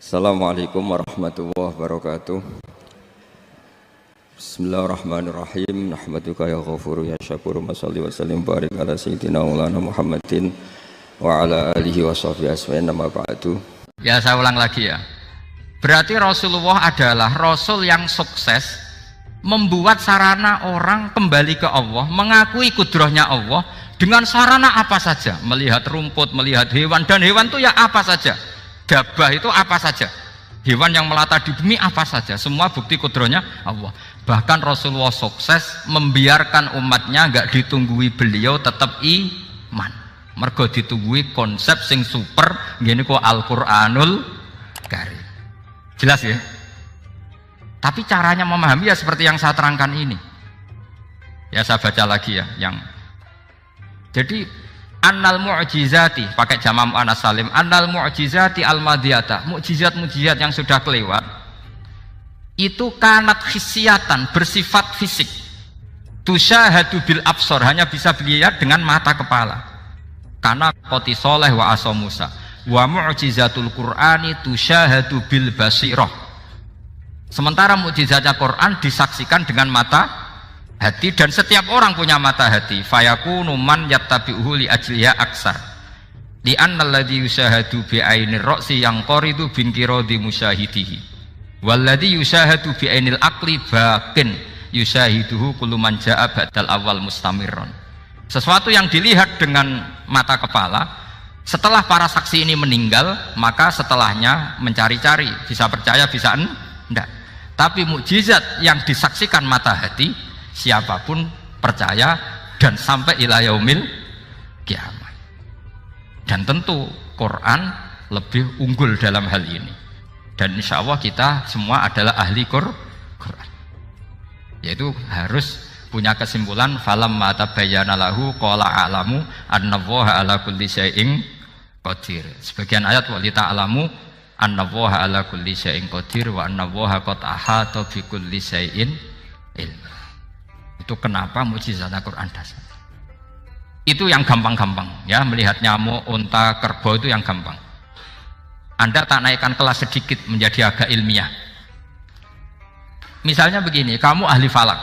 Assalamualaikum warahmatullahi wabarakatuh. Bismillahirrahmanirrahim. Nahmaduka ya ghafuru ya syakuru. Mashalli wa sallim barik ala sayyidina maulana Muhammadin wa ala alihi wa sahbihi asma'in nama ba'du. Ya, saya ulang lagi ya. Berarti Rasulullah adalah Rasul yang sukses membuat sarana orang kembali ke Allah, mengakui kudrahnya Allah dengan sarana apa saja, melihat rumput, melihat hewan, dan hewan itu ya apa saja, gabah itu apa saja, hewan yang melata di bumi apa saja, semua bukti kudrahnya Allah. Bahkan Rasulullah sukses membiarkan umatnya nggak ditunggui beliau tetap iman, mergo ditunggui konsep sing super gini kok Al-Qur'anul Karim. Jelas ya? Tapi caranya memahami ya seperti yang saya terangkan ini. Ya, saya baca lagi ya yang jadi annal mu'jizati pakai jama' mu'annas salim, annal mu'jizati al-madiyata, mukjizat-mukjizat yang sudah kelewat itu kanat khisyatan, bersifat fisik, tusyahadu bil absor, hanya bisa dilihat dengan mata kepala, karena qoti soleh wa asa Musa. Wa mu'jizatul Qur'ani tusyahadu bil basirah, sementara mukjizatnya Quran disaksikan dengan mata hati, dan setiap orang punya mata hati. Fayakunu man yattabi'uhu li ajliha aksar li anna alladhi yushahadu bi ainir ra'si yang qoridu bin qiradi musyahidihi walladhi yushahadu bi ainil aqli bakin yushahiduhu kullu man ja'a badal awal mustamirron. Sesuatu yang dilihat dengan mata kepala, setelah para saksi ini meninggal, maka setelahnya mencari-cari, bisa percaya bisa enggak. Tapi mukjizat yang disaksikan mata hati, siapapun percaya dan sampai ila yaumil kiamat. Dan tentu Quran lebih unggul dalam hal ini, dan insya Allah kita semua adalah ahli Quran, yaitu harus punya kesimpulan falam mata bayana lahu qala a'lamu annallaha ala kulli syai'in qadir. Sebagian ayat wa li ta'lamu annallaha ala kulli syai'in qadir wa annallaha qad ahata bi kulli syai'in ilm. Itu kenapa mukjizat Al-Quran dasar. Itu yang gampang-gampang ya, melihat nyamuk, unta, kerbau itu yang gampang. Anda tak naikkan kelas sedikit menjadi agak ilmiah. Misalnya begini, kamu ahli falak.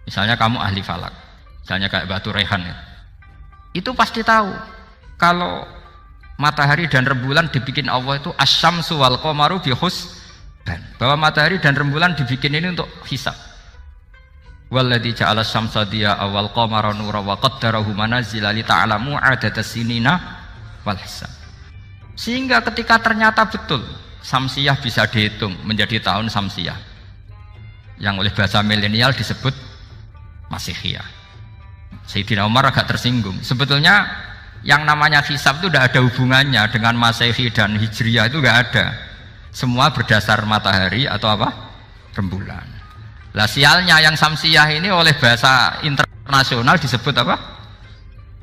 Misalnya kamu ahli falak, misalnya kayak Batu Rehan ya. Itu pasti tahu kalau matahari dan rembulan dibikin Allah itu asyamsu wal qamaru bihusban, bahwa matahari dan rembulan dibikin ini untuk hisab. Walladzi ja'ala syamsa diya'a wal qamara nura wa qaddarahu manazila li ta'lamu 'adadas sinina wal hisab. Sehingga ketika ternyata betul samsiyah bisa dihitung menjadi tahun samsiyah, yang oleh bahasa milenial disebut Masihiyah. Sayyidina Umar agak tersinggung. Sebetulnya yang namanya hisab itu tidak ada hubungannya dengan Masehi dan Hijriyah, itu tidak ada. Semua berdasar matahari atau apa? Rembulan. Lah sialnya yang samsiyah ini oleh bahasa internasional disebut apa?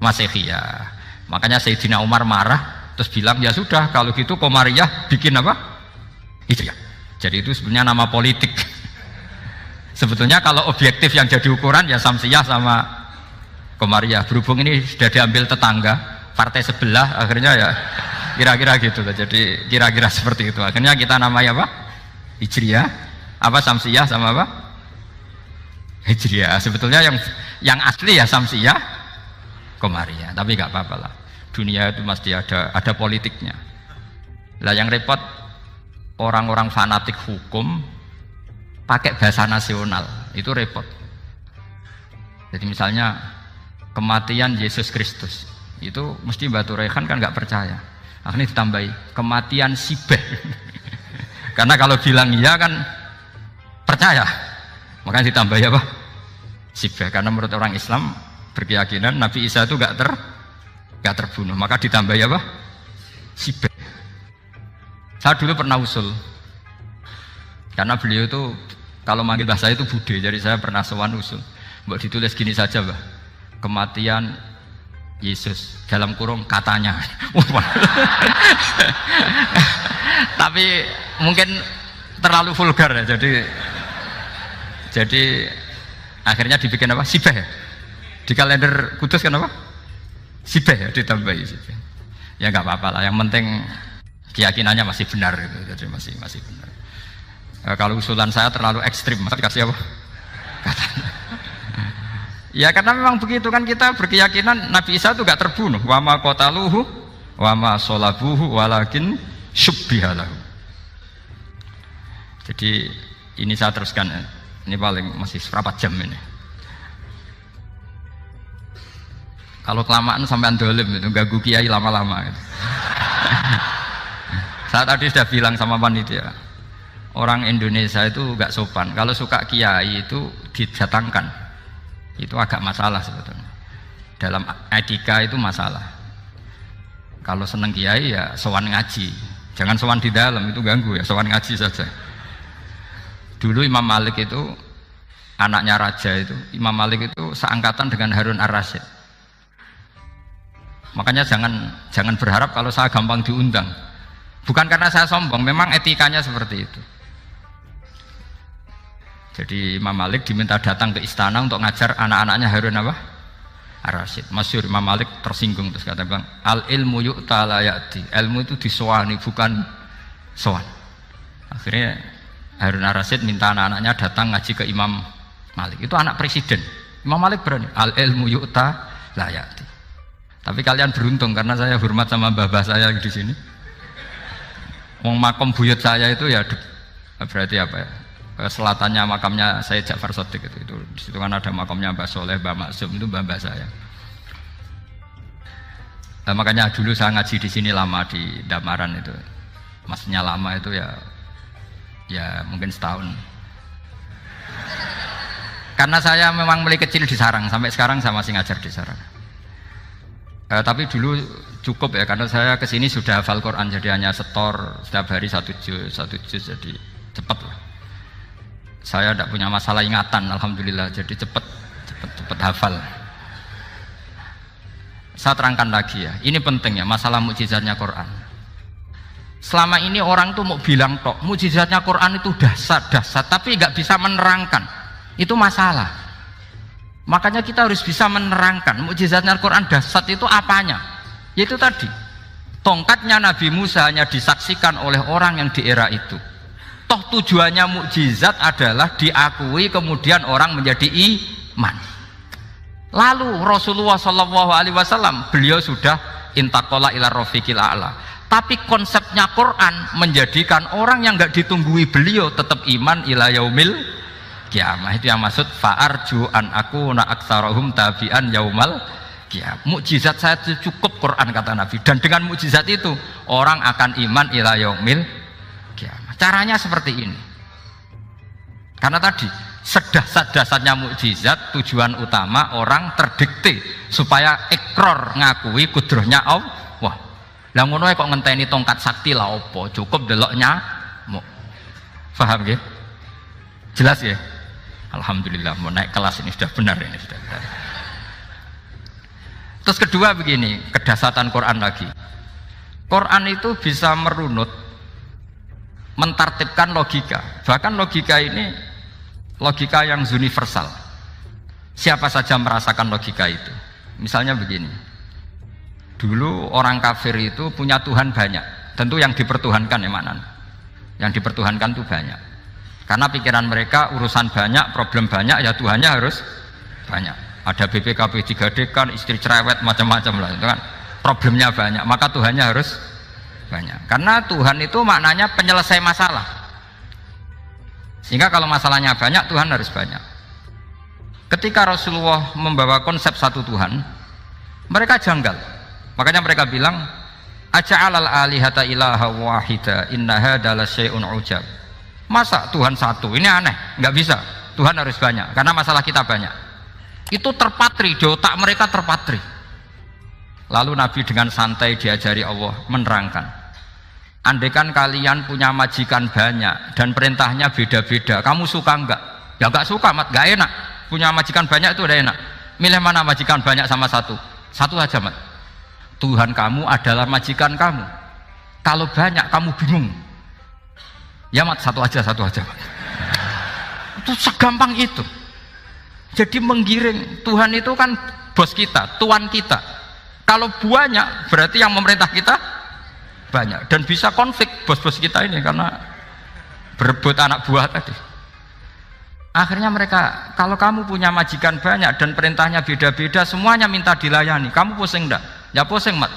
Masihiyah. Makanya Sayyidina Umar marah terus bilang ya sudah kalau gitu Qamariyah bikin apa? Hijriyah. Jadi itu sebenarnya nama politik. Sebetulnya kalau objektif yang jadi ukuran ya samsiyah sama Qamariyah. Berhubung ini sudah diambil tetangga partai sebelah, akhirnya ya kira-kira gitu. Jadi kira-kira seperti itu. Akhirnya kita namanya apa? Hijriyah, apa samsiyah sama apa? Hijriyah. Sebetulnya yang asli ya samsiyah, Qamariyah. Tapi nggak apa-apa lah. Dunia itu mesti ada politiknya. Lah yang repot orang-orang fanatik hukum pakai bahasa nasional, itu repot. Jadi misalnya kematian Yesus Kristus, itu mesti Batu Rehan kan nggak percaya. Akhirnya ditambahi kematian Sibeh. Karena kalau bilang iya kan percaya, makanya ditambahi apa? Sibeh. Karena menurut orang Islam berkeyakinan Nabi Isa itu nggak terbunuh, maka ditambahi apa? Sibeh. Saya dulu pernah usul, karena beliau itu kalau manggil bahasa itu bude, jadi saya pernah sowan usul. Mbak ditulis gini saja, Mbak. Kematian Yesus dalam kurung katanya. Tapi mungkin terlalu vulgar ya, jadi akhirnya dibikin apa? Sibeh ya? Di kalender Kudus kan apa? Sibeh ya, ditambahi Sibeh. Ya nggak apa-apa lah, yang penting keyakinannya masih benar gitu. Jadi masih benar. Kalau usulan saya terlalu ekstrim, masa dikasih apa? Katanya. Ya karena memang begitu kan, kita berkeyakinan Nabi Isa itu gak terbunuh. Wa ma qataluhu wa ma sholabuhu walakin syubbihalahu. Jadi ini saya teruskan, ini paling masih seberapa jam ini. Kalau kelamaan sampean dolim itu ganggu kiai lama-lama gitu. Saya tadi sudah bilang sama panitia, orang Indonesia itu gak sopan. Kalau suka kiai itu didatangkan, itu agak masalah sebetulnya. Dalam etika itu masalah. Kalau seneng kiai ya sowan ngaji, jangan sowan di dalam, itu ganggu ya, sowan ngaji saja. Dulu Imam Malik itu anaknya raja itu, Imam Malik itu seangkatan dengan Harun Ar-Rasyid. Makanya jangan berharap kalau saya gampang diundang. Bukan karena saya sombong, memang etikanya seperti itu. Jadi Imam Malik diminta datang ke istana untuk ngajar anak-anaknya Harun apa? Ar-Rasyid. Masyhur Imam Malik tersinggung terus kata bang, al ilmu yu'ta la ya'ti. Ilmu itu disowani bukan sowan. Akhirnya Harun Ar-Rasyid minta anak-anaknya datang ngaji ke Imam Malik. Itu anak presiden. Imam Malik berani, al ilmu yu'ta la ya'ti. Tapi kalian beruntung karena saya hormat sama mbah-mbah saya di sini. Wong makom buyut saya itu ya berarti apa ya? Selatannya makamnya Sayyid Ja'far Shadiq itu di situ kan ada makamnya Mbah Soleh, Mbah Maksum, itu mbah-mbah saya. Nah, makanya dulu saya ngaji di sini lama di Damaran itu. Maksudnya lama itu ya mungkin setahun. Karena saya memang mulai kecil di Sarang, sampai sekarang saya masih ngajar di Sarang. Tapi dulu cukup ya, karena saya kesini sudah hafal Quran, jadi hanya setor setiap hari satu juz, jadi cepat lah. Saya tidak punya masalah ingatan, alhamdulillah, jadi cepat hafal. Saya terangkan lagi ya, ini penting ya, masalah mukjizatnya Quran. Selama ini orang tuh mau bilang tok, mukjizatnya Quran itu dahsyat, tapi nggak bisa menerangkan, itu masalah. Makanya kita harus bisa menerangkan mukjizatnya Al-Quran dahsyat itu apanya. Yaitu tadi, tongkatnya Nabi Musa hanya disaksikan oleh orang yang di era itu. Toh tujuannya mukjizat adalah diakui kemudian orang menjadi iman. Lalu Rasulullah SAW beliau sudah intaqala ila rafiqil a'la. Tapi konsepnya Quran menjadikan orang yang nggak ditunggui beliau tetap iman ila yaumil kiamah. Itu yang maksud fa'arju an akuna aktsarahum tabi'an yaumal kiamah. Mukjizat saya itu cukup Quran kata Nabi, dan dengan mukjizat itu orang akan iman ila yaumil kiamah. Caranya seperti ini. Karena tadi sedahsyat-dahsyatnya mukjizat, tujuan utama orang terdikte supaya ikrar ngakui kudrohnya Allah. Lah ngono kok ngenteni tongkat sakti lah opo? Cukup deloknya. Paham nggih? Jelas ya? Alhamdulillah, mau naik kelas ini sudah benar ini sudah benar. Terus kedua begini, kedahsyatan Quran lagi. Quran itu bisa merunut, mentartibkan logika. Bahkan logika ini logika yang universal. Siapa saja merasakan logika itu. Misalnya begini. Dulu orang kafir itu punya Tuhan banyak. Tentu yang dipertuhankan ya maknanya. Yang dipertuhankan itu banyak. Karena pikiran mereka urusan banyak, problem banyak, ya Tuhannya harus banyak. Ada BPKB 3D kan, istri cerewet, macam-macam lah, itu kan problemnya banyak, maka Tuhannya harus banyak. Karena Tuhan itu maknanya penyelesai masalah. Sehingga kalau masalahnya banyak, Tuhan harus banyak. Ketika Rasulullah membawa konsep satu Tuhan, mereka janggal. Makanya mereka bilang, aja'alal alihata ilaha wahida inna hadza lasyai'un ujab. Masa Tuhan satu? Ini aneh, nggak bisa. Tuhan harus banyak, karena masalah kita banyak. Itu terpatri, di otak mereka terpatri. Lalu Nabi dengan santai diajari Allah menerangkan. Andaikan kalian punya majikan banyak dan perintahnya beda-beda, kamu suka enggak? Ya enggak suka, mat, enggak enak. Punya majikan banyak itu udah enak. Milih mana majikan banyak sama satu? Satu aja, mat. Tuhan kamu adalah majikan kamu. Kalau banyak kamu bingung. Ya mat, satu aja mat. Itu segampang itu. Jadi menggiring, Tuhan itu kan bos kita, tuan kita. Kalau banyak berarti yang memerintah kita banyak dan bisa konflik bos-bos kita ini karena berebut anak buah tadi. Akhirnya mereka, kalau kamu punya majikan banyak dan perintahnya beda-beda, semuanya minta dilayani, kamu pusing enggak? Ya pusing, Mat.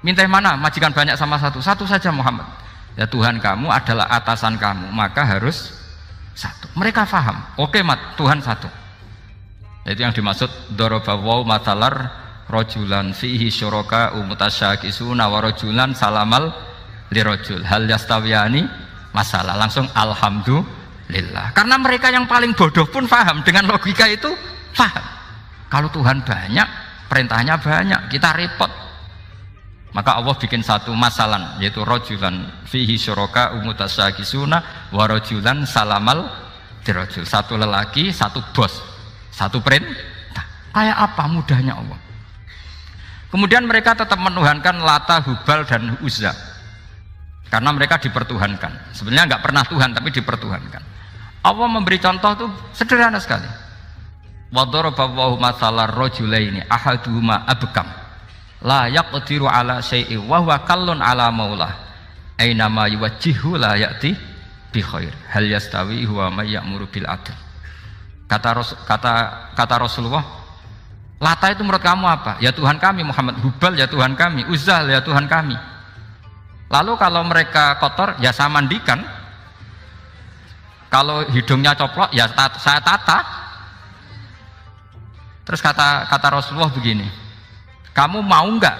Minta yang mana? Majikan banyak sama satu? Satu saja, Muhammad. Ya Tuhan kamu adalah atasan kamu, maka harus satu. Mereka paham. Oke, Mat, Tuhan satu. Itu yang dimaksud dorobawaw matalar rojulan fihi syuraka umutasyakisuna wa rojulan salamal lirojul hal yastawiyani masalah. Langsung alhamdulillah. Karena mereka yang paling bodoh pun paham dengan logika itu, paham. Kalau Tuhan banyak, perintahnya banyak, kita repot. Maka Allah bikin satu masalan, yaitu rojulan fihi syuraka umutasyakisuna wa rojulan salamal lirojul. Satu lelaki, satu bos, satu perintah. Kayak apa mudahnya Allah. Kemudian mereka tetap menuhankan Lata, Hubal dan Uzza karena mereka dipertuhankan. Sebenarnya nggak pernah Tuhan tapi dipertuhankan. Allah memberi contoh itu sederhana sekali. Wa daraballahu mathalar rajulaini ahaduhuma abkam la yaqdiru ala syai'in wa huwa kallun ala maulah aina ma yuwajjihu la ya'ti bi khair hal yastawi huwa may ya'muru bil adl. Kata Rasulullah, Lata itu menurut kamu apa? Ya Tuhan kami. Muhammad. Hubal ya Tuhan kami. Uzzah ya Tuhan kami. Lalu kalau mereka kotor ya saya mandikan, kalau hidungnya coplok ya saya tata. Terus kata Rasulullah begini, kamu mau nggak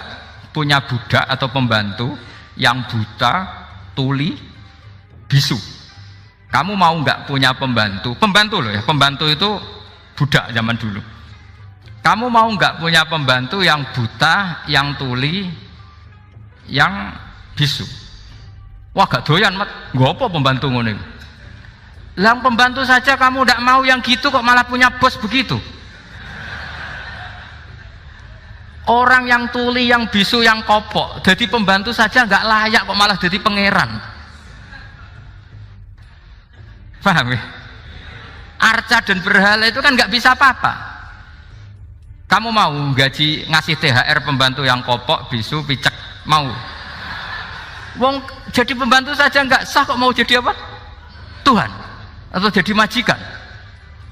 punya budak atau pembantu yang buta, tuli, bisu? Kamu mau nggak punya pembantu loh ya, pembantu itu budak zaman dulu. Kamu mau nggak punya pembantu yang buta, yang tuli, yang bisu? Wah gak doyan, Mat. Gak apa pembantu ngono. Lah pembantu saja kamu tidak mau yang gitu, kok malah punya bos begitu? Orang yang tuli, yang bisu, yang kopok, jadi pembantu saja nggak layak, kok malah jadi pangeran. Paham ya? Arca dan berhala itu kan nggak bisa apa-apa. Kamu mau gaji ngasih THR pembantu yang kopok, bisu, picek? Mau? Wong jadi pembantu saja nggak sah, kok mau jadi apa? Tuhan atau jadi majikan?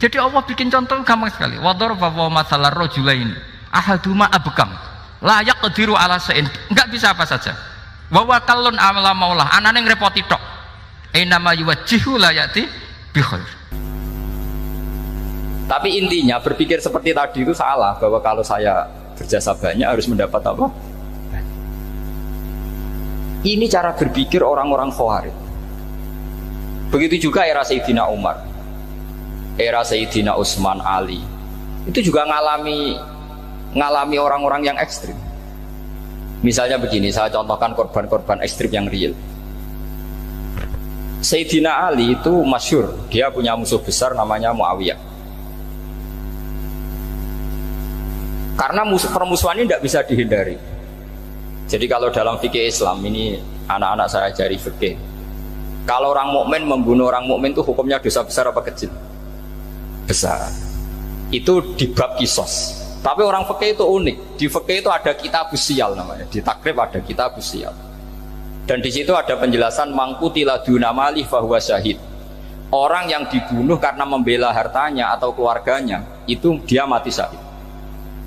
Jadi Allah bikin contoh gampang sekali. Wa daraballahu mathalar rajulaini ahaduma abkam la yaqdiru ala syai'in, nggak bisa apa saja. Wa huwa kallun ala maulah, anane ngrepoti tok. Ainama yuwajjihu la ya'ti bi khair. Tapi intinya berpikir seperti tadi itu salah, bahwa kalau saya berjasa banyak harus mendapat apa? Ini cara berpikir orang-orang Khawarij. Begitu juga era Sayyidina Umar, era Sayyidina Utsman, Ali, itu juga ngalami orang-orang yang ekstrim. Misalnya begini, saya contohkan korban-korban ekstrim yang real. Sayyidina Ali itu masyhur, dia punya musuh besar namanya Muawiyah. Karena permusuhan ini tidak bisa dihindari. Jadi kalau dalam fikih Islam ini, anak-anak saya ajari fikih, kalau orang mukmin membunuh orang mukmin itu hukumnya dosa besar apa kecil? Besar. Itu di bab kisos. Tapi orang fikih itu unik. Di fikih itu ada kitabus siyal namanya. Di takrib ada kitabus siyal. Dan di situ ada penjelasan mangkutila duna malih fahuwa syahid. Orang yang dibunuh karena membela hartanya atau keluarganya, itu dia mati syahid.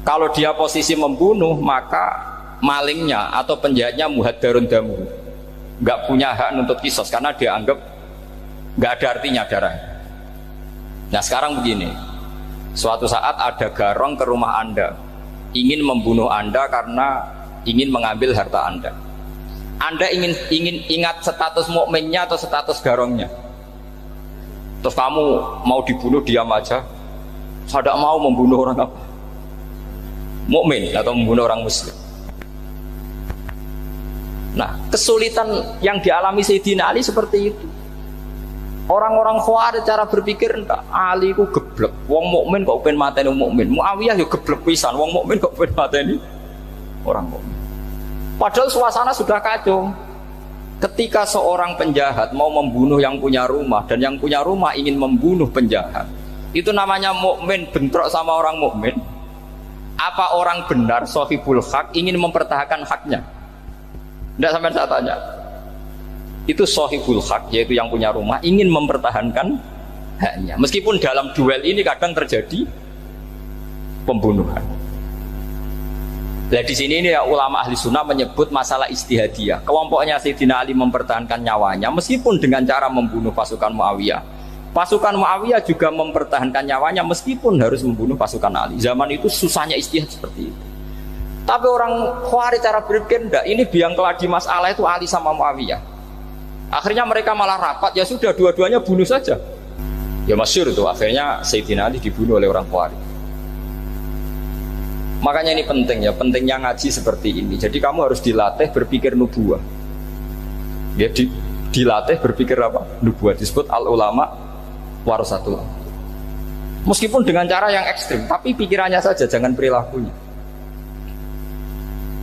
Kalau dia posisi membunuh, maka malingnya atau penjahatnya muhaddarun damu, nggak punya hak nuntut kisos karena dia anggap nggak ada artinya darah. Nah sekarang begini, suatu saat ada garong ke rumah Anda, ingin membunuh Anda karena ingin mengambil harta Anda. Anda ingin ingat status mukminnya atau status garongnya. Terus kamu mau dibunuh diam aja, saya tidak mau membunuh orang apa? Mukmin atau membunuh orang muslim. Nah, kesulitan yang dialami Sayyidina Ali seperti itu. Orang-orang Khawarij cara berpikir, entah Ali ku geblek, wong mukmin kok pengen mateni mukmin. Muawiyah yo geblek pisan, wong mukmin kok pengen mateni orang mukmin. Padahal suasana sudah kacau. Ketika seorang penjahat mau membunuh yang punya rumah dan yang punya rumah ingin membunuh penjahat, itu namanya mukmin bentrok sama orang mukmin. Apa orang benar sahibul hak ingin mempertahankan haknya? Tidak sampai saya tanya. Itu sohibul hak, yaitu yang punya rumah ingin mempertahankan haknya. Meskipun dalam duel ini kadang terjadi pembunuhan. Nah di sini ini ya, ulama ahli sunnah menyebut masalah istihadiyah. Kelompoknya Sayyidina Ali mempertahankan nyawanya meskipun dengan cara membunuh pasukan Muawiyah. Pasukan Muawiyah juga mempertahankan nyawanya meskipun harus membunuh pasukan Ali. Zaman itu susahnya istihad seperti itu. Tapi orang Khawarij cara berpikir enggak, ini biang keladi masalah itu Ali sama Muawiyah. Akhirnya mereka malah rapat, ya sudah dua-duanya bunuh saja. Ya masyhur itu, akhirnya Sayyidina Ali dibunuh oleh orang Khawarij. Makanya ini penting ya, pentingnya ngaji seperti ini. Jadi kamu harus dilatih berpikir nubuah. Ya, dilatih berpikir apa? Nubuah. Disebut al-ulama warasatul. Meskipun dengan cara yang ekstrim, tapi pikirannya saja, jangan perilakunya.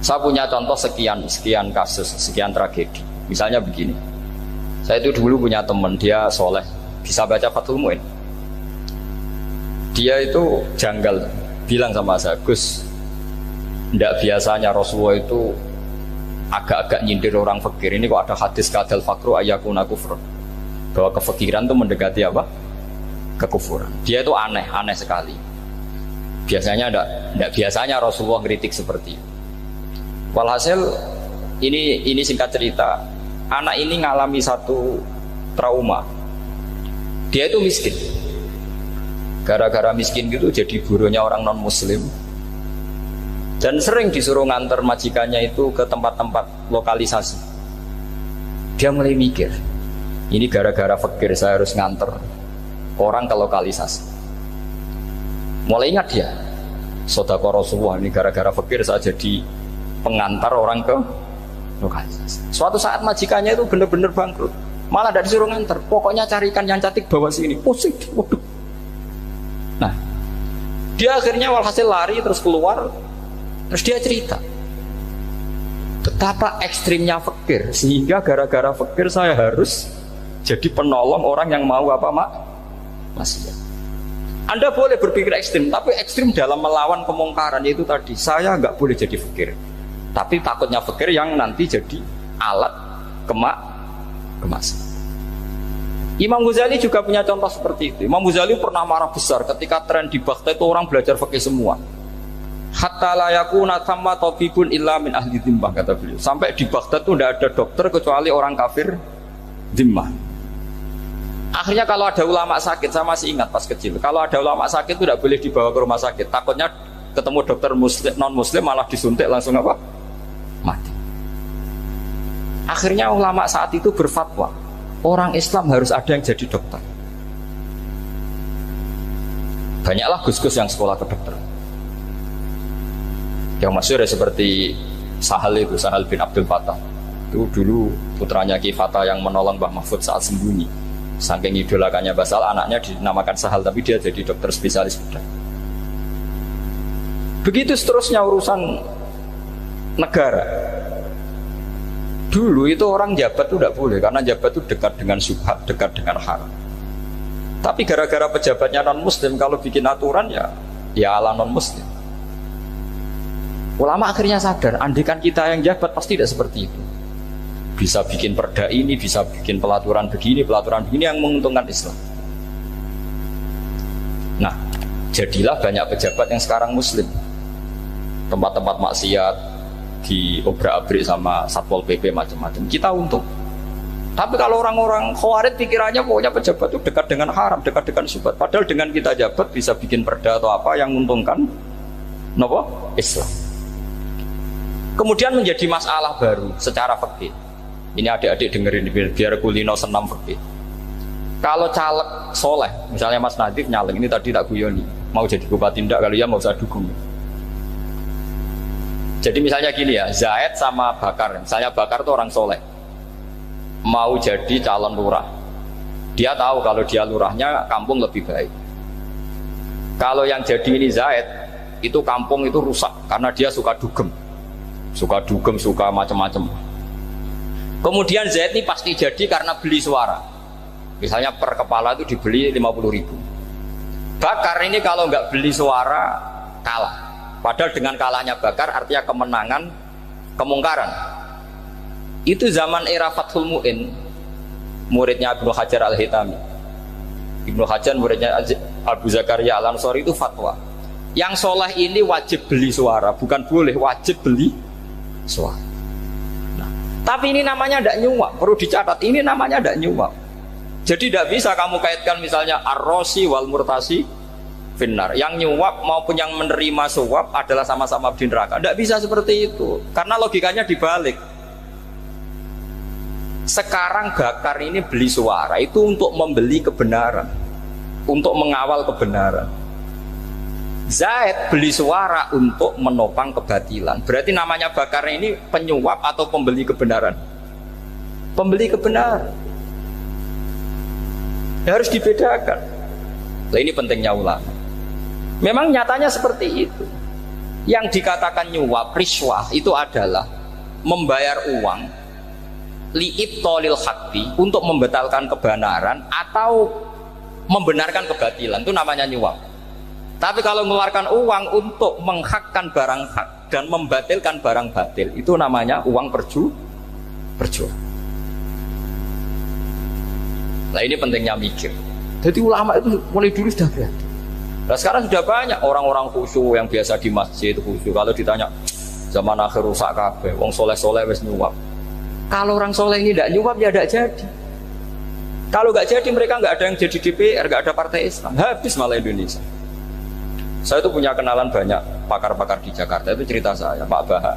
Saya punya contoh sekian kasus, sekian tragedi. Misalnya begini. Saya itu dulu punya teman, dia soleh, bisa baca Fathul Mu'in. Dia itu janggal, bilang sama saya, Gus, tidak biasanya Rasulullah itu agak-agak nyindir orang fakir. Ini kok ada hadis kadal fakru ayakuna kufur, bahwa kefakiran itu mendekati apa? Kekufuran. Dia itu aneh sekali. Biasanya tidak biasanya Rasulullah kritik seperti itu. Walhasil ini singkat cerita, anak ini ngalami satu trauma. Dia itu miskin. Gara-gara miskin gitu jadi burunya orang non muslim. Dan sering disuruh nganter majikannya itu ke tempat-tempat lokalisasi. Dia mulai mikir, ini gara-gara fakir saya harus nganter orang ke lokalisasi. Mulai ingat dia, Sodaqah Rasulullah, ini gara-gara fakir saya jadi pengantar orang ke lokalisasi. Suatu saat majikannya itu benar-benar bangkrut, malah tidak disuruh nganter, pokoknya carikan yang cantik bawa sini. Pusing, waduh. Nah, dia akhirnya walhasil lari terus keluar. Terus dia cerita betapa ekstrimnya fakir, sehingga gara-gara fakir saya harus jadi penolong orang yang mau apa maksiat. Anda boleh berpikir ekstrim, tapi ekstrim dalam melawan kemungkaran, yaitu tadi, saya nggak boleh jadi fakir, tapi takutnya fakir yang nanti jadi alat kemaksiatan. Imam Ghazali juga punya contoh seperti itu. Imam Ghazali pernah marah besar ketika tren di Baghdad itu orang belajar fikih semua. Hatta la yakuna thamma tabibun illa min ahli dhimmah, kata beliau. Sampai di Baghdad itu tidak ada dokter kecuali orang kafir dhimmah. Akhirnya kalau ada ulama sakit, saya masih ingat pas kecil, kalau ada ulama sakit itu tidak boleh dibawa ke rumah sakit. Takutnya ketemu dokter muslim, non muslim malah disuntik langsung apa? Mati. Akhirnya ulama saat itu berfatwa, orang Islam harus ada yang jadi dokter. Banyaklah gus-gus yang sekolah kedokteran. Yang masyhur ya seperti Sahal bin Abdul Fattah. Itu dulu putranya Ki Fatah yang menolong Mbah Mahfud saat sembunyi. Saking idolakannya Basal, anaknya dinamakan Sahal, tapi dia jadi dokter spesialis bedah. Begitu seterusnya urusan negara. Dulu itu orang jabat itu tidak boleh, karena jabat itu dekat dengan syubhat, dekat dengan haram. Tapi gara-gara pejabatnya non muslim, kalau bikin aturan ya ala non muslim. Ulama akhirnya sadar, andikan kita yang jabat pasti tidak seperti itu. Bisa bikin perda ini, bisa bikin pelaturan begini yang menguntungkan Islam. Nah, jadilah banyak pejabat yang sekarang muslim. Tempat-tempat maksiat diobrak-abrik sama Satpol PP macam-macam. Kita untung. Tapi kalau orang-orang Khawarij pikirannya pokoknya pejabat itu dekat dengan haram, dekat dengan syubhat. Padahal dengan kita jabat bisa bikin perda atau apa yang menguntungkan Islam. Kemudian menjadi masalah baru secara fikih. Ini adik-adik dengerin biar kulino senam fikih. Kalau caleg soleh, misalnya Mas Nadif nyalek, ini tadi tak guyoni, mau jadi bupati ndak, kalau ya mau usah dukung. Jadi misalnya gini ya, Zaid sama Bakar, misalnya Bakar itu orang soleh, mau jadi calon lurah. Dia tahu kalau dia lurahnya kampung lebih baik. Kalau yang jadi ini Zaid, itu kampung itu rusak karena dia suka dugem, suka macam-macam. Kemudian Zaid ini pasti jadi karena beli suara. Misalnya per kepala itu dibeli 50.000. Bakar ini kalau nggak beli suara kalah. Padahal dengan kalahnya Bakar artinya kemenangan kemungkaran. Itu zaman era Fathul Mu'in, muridnya Ibnu Hajar Al-Hitami. Ibnu Hajar muridnya Abu Zakaria Al-Ansori itu fatwa. Yang soleh ini wajib beli suara, bukan boleh, wajib beli suara. Nah, tapi ini namanya tidak nyuap, perlu dicatat, ini namanya tidak nyuap. Jadi tidak bisa kamu kaitkan misalnya ar-rosi wal murtasi finnar. Yang nyuap maupun yang menerima suap adalah sama-sama di neraka. Tidak bisa seperti itu, karena logikanya dibalik. Sekarang Bakar ini beli suara itu untuk membeli kebenaran, untuk mengawal kebenaran. Zaid beli suara untuk menopang kebatilan. Berarti namanya Bakar ini penyuap atau pembeli kebenaran? Pembeli kebenaran. Harus dibedakan. Nah, ini pentingnya ulama. Memang nyatanya seperti itu. Yang dikatakan nyuap, riswah itu adalah membayar uang li'ibtolil haqqi, untuk membatalkan kebenaran atau membenarkan kebatilan, itu namanya nyuap. Tapi kalau mengeluarkan uang untuk menghakkan barang hak dan membatalkan barang batil, itu namanya uang perjuangan. Nah, ini pentingnya mikir. Jadi ulama itu mulai dulu sudah berarti. Nah, sekarang sudah banyak orang-orang khusyuk yang biasa di masjid khusyuk. Kalau ditanya zaman akhir rusak kabeh, wong soleh-soleh wis nyuap. Kalau orang soleh ini tidak nyuap ya tidak jadi. Kalau nggak jadi mereka nggak ada yang jadi DPR, nggak ada partai Islam, habis malah Indonesia. Saya itu punya kenalan banyak pakar-pakar di Jakarta, itu cerita saya, Pak Bahak.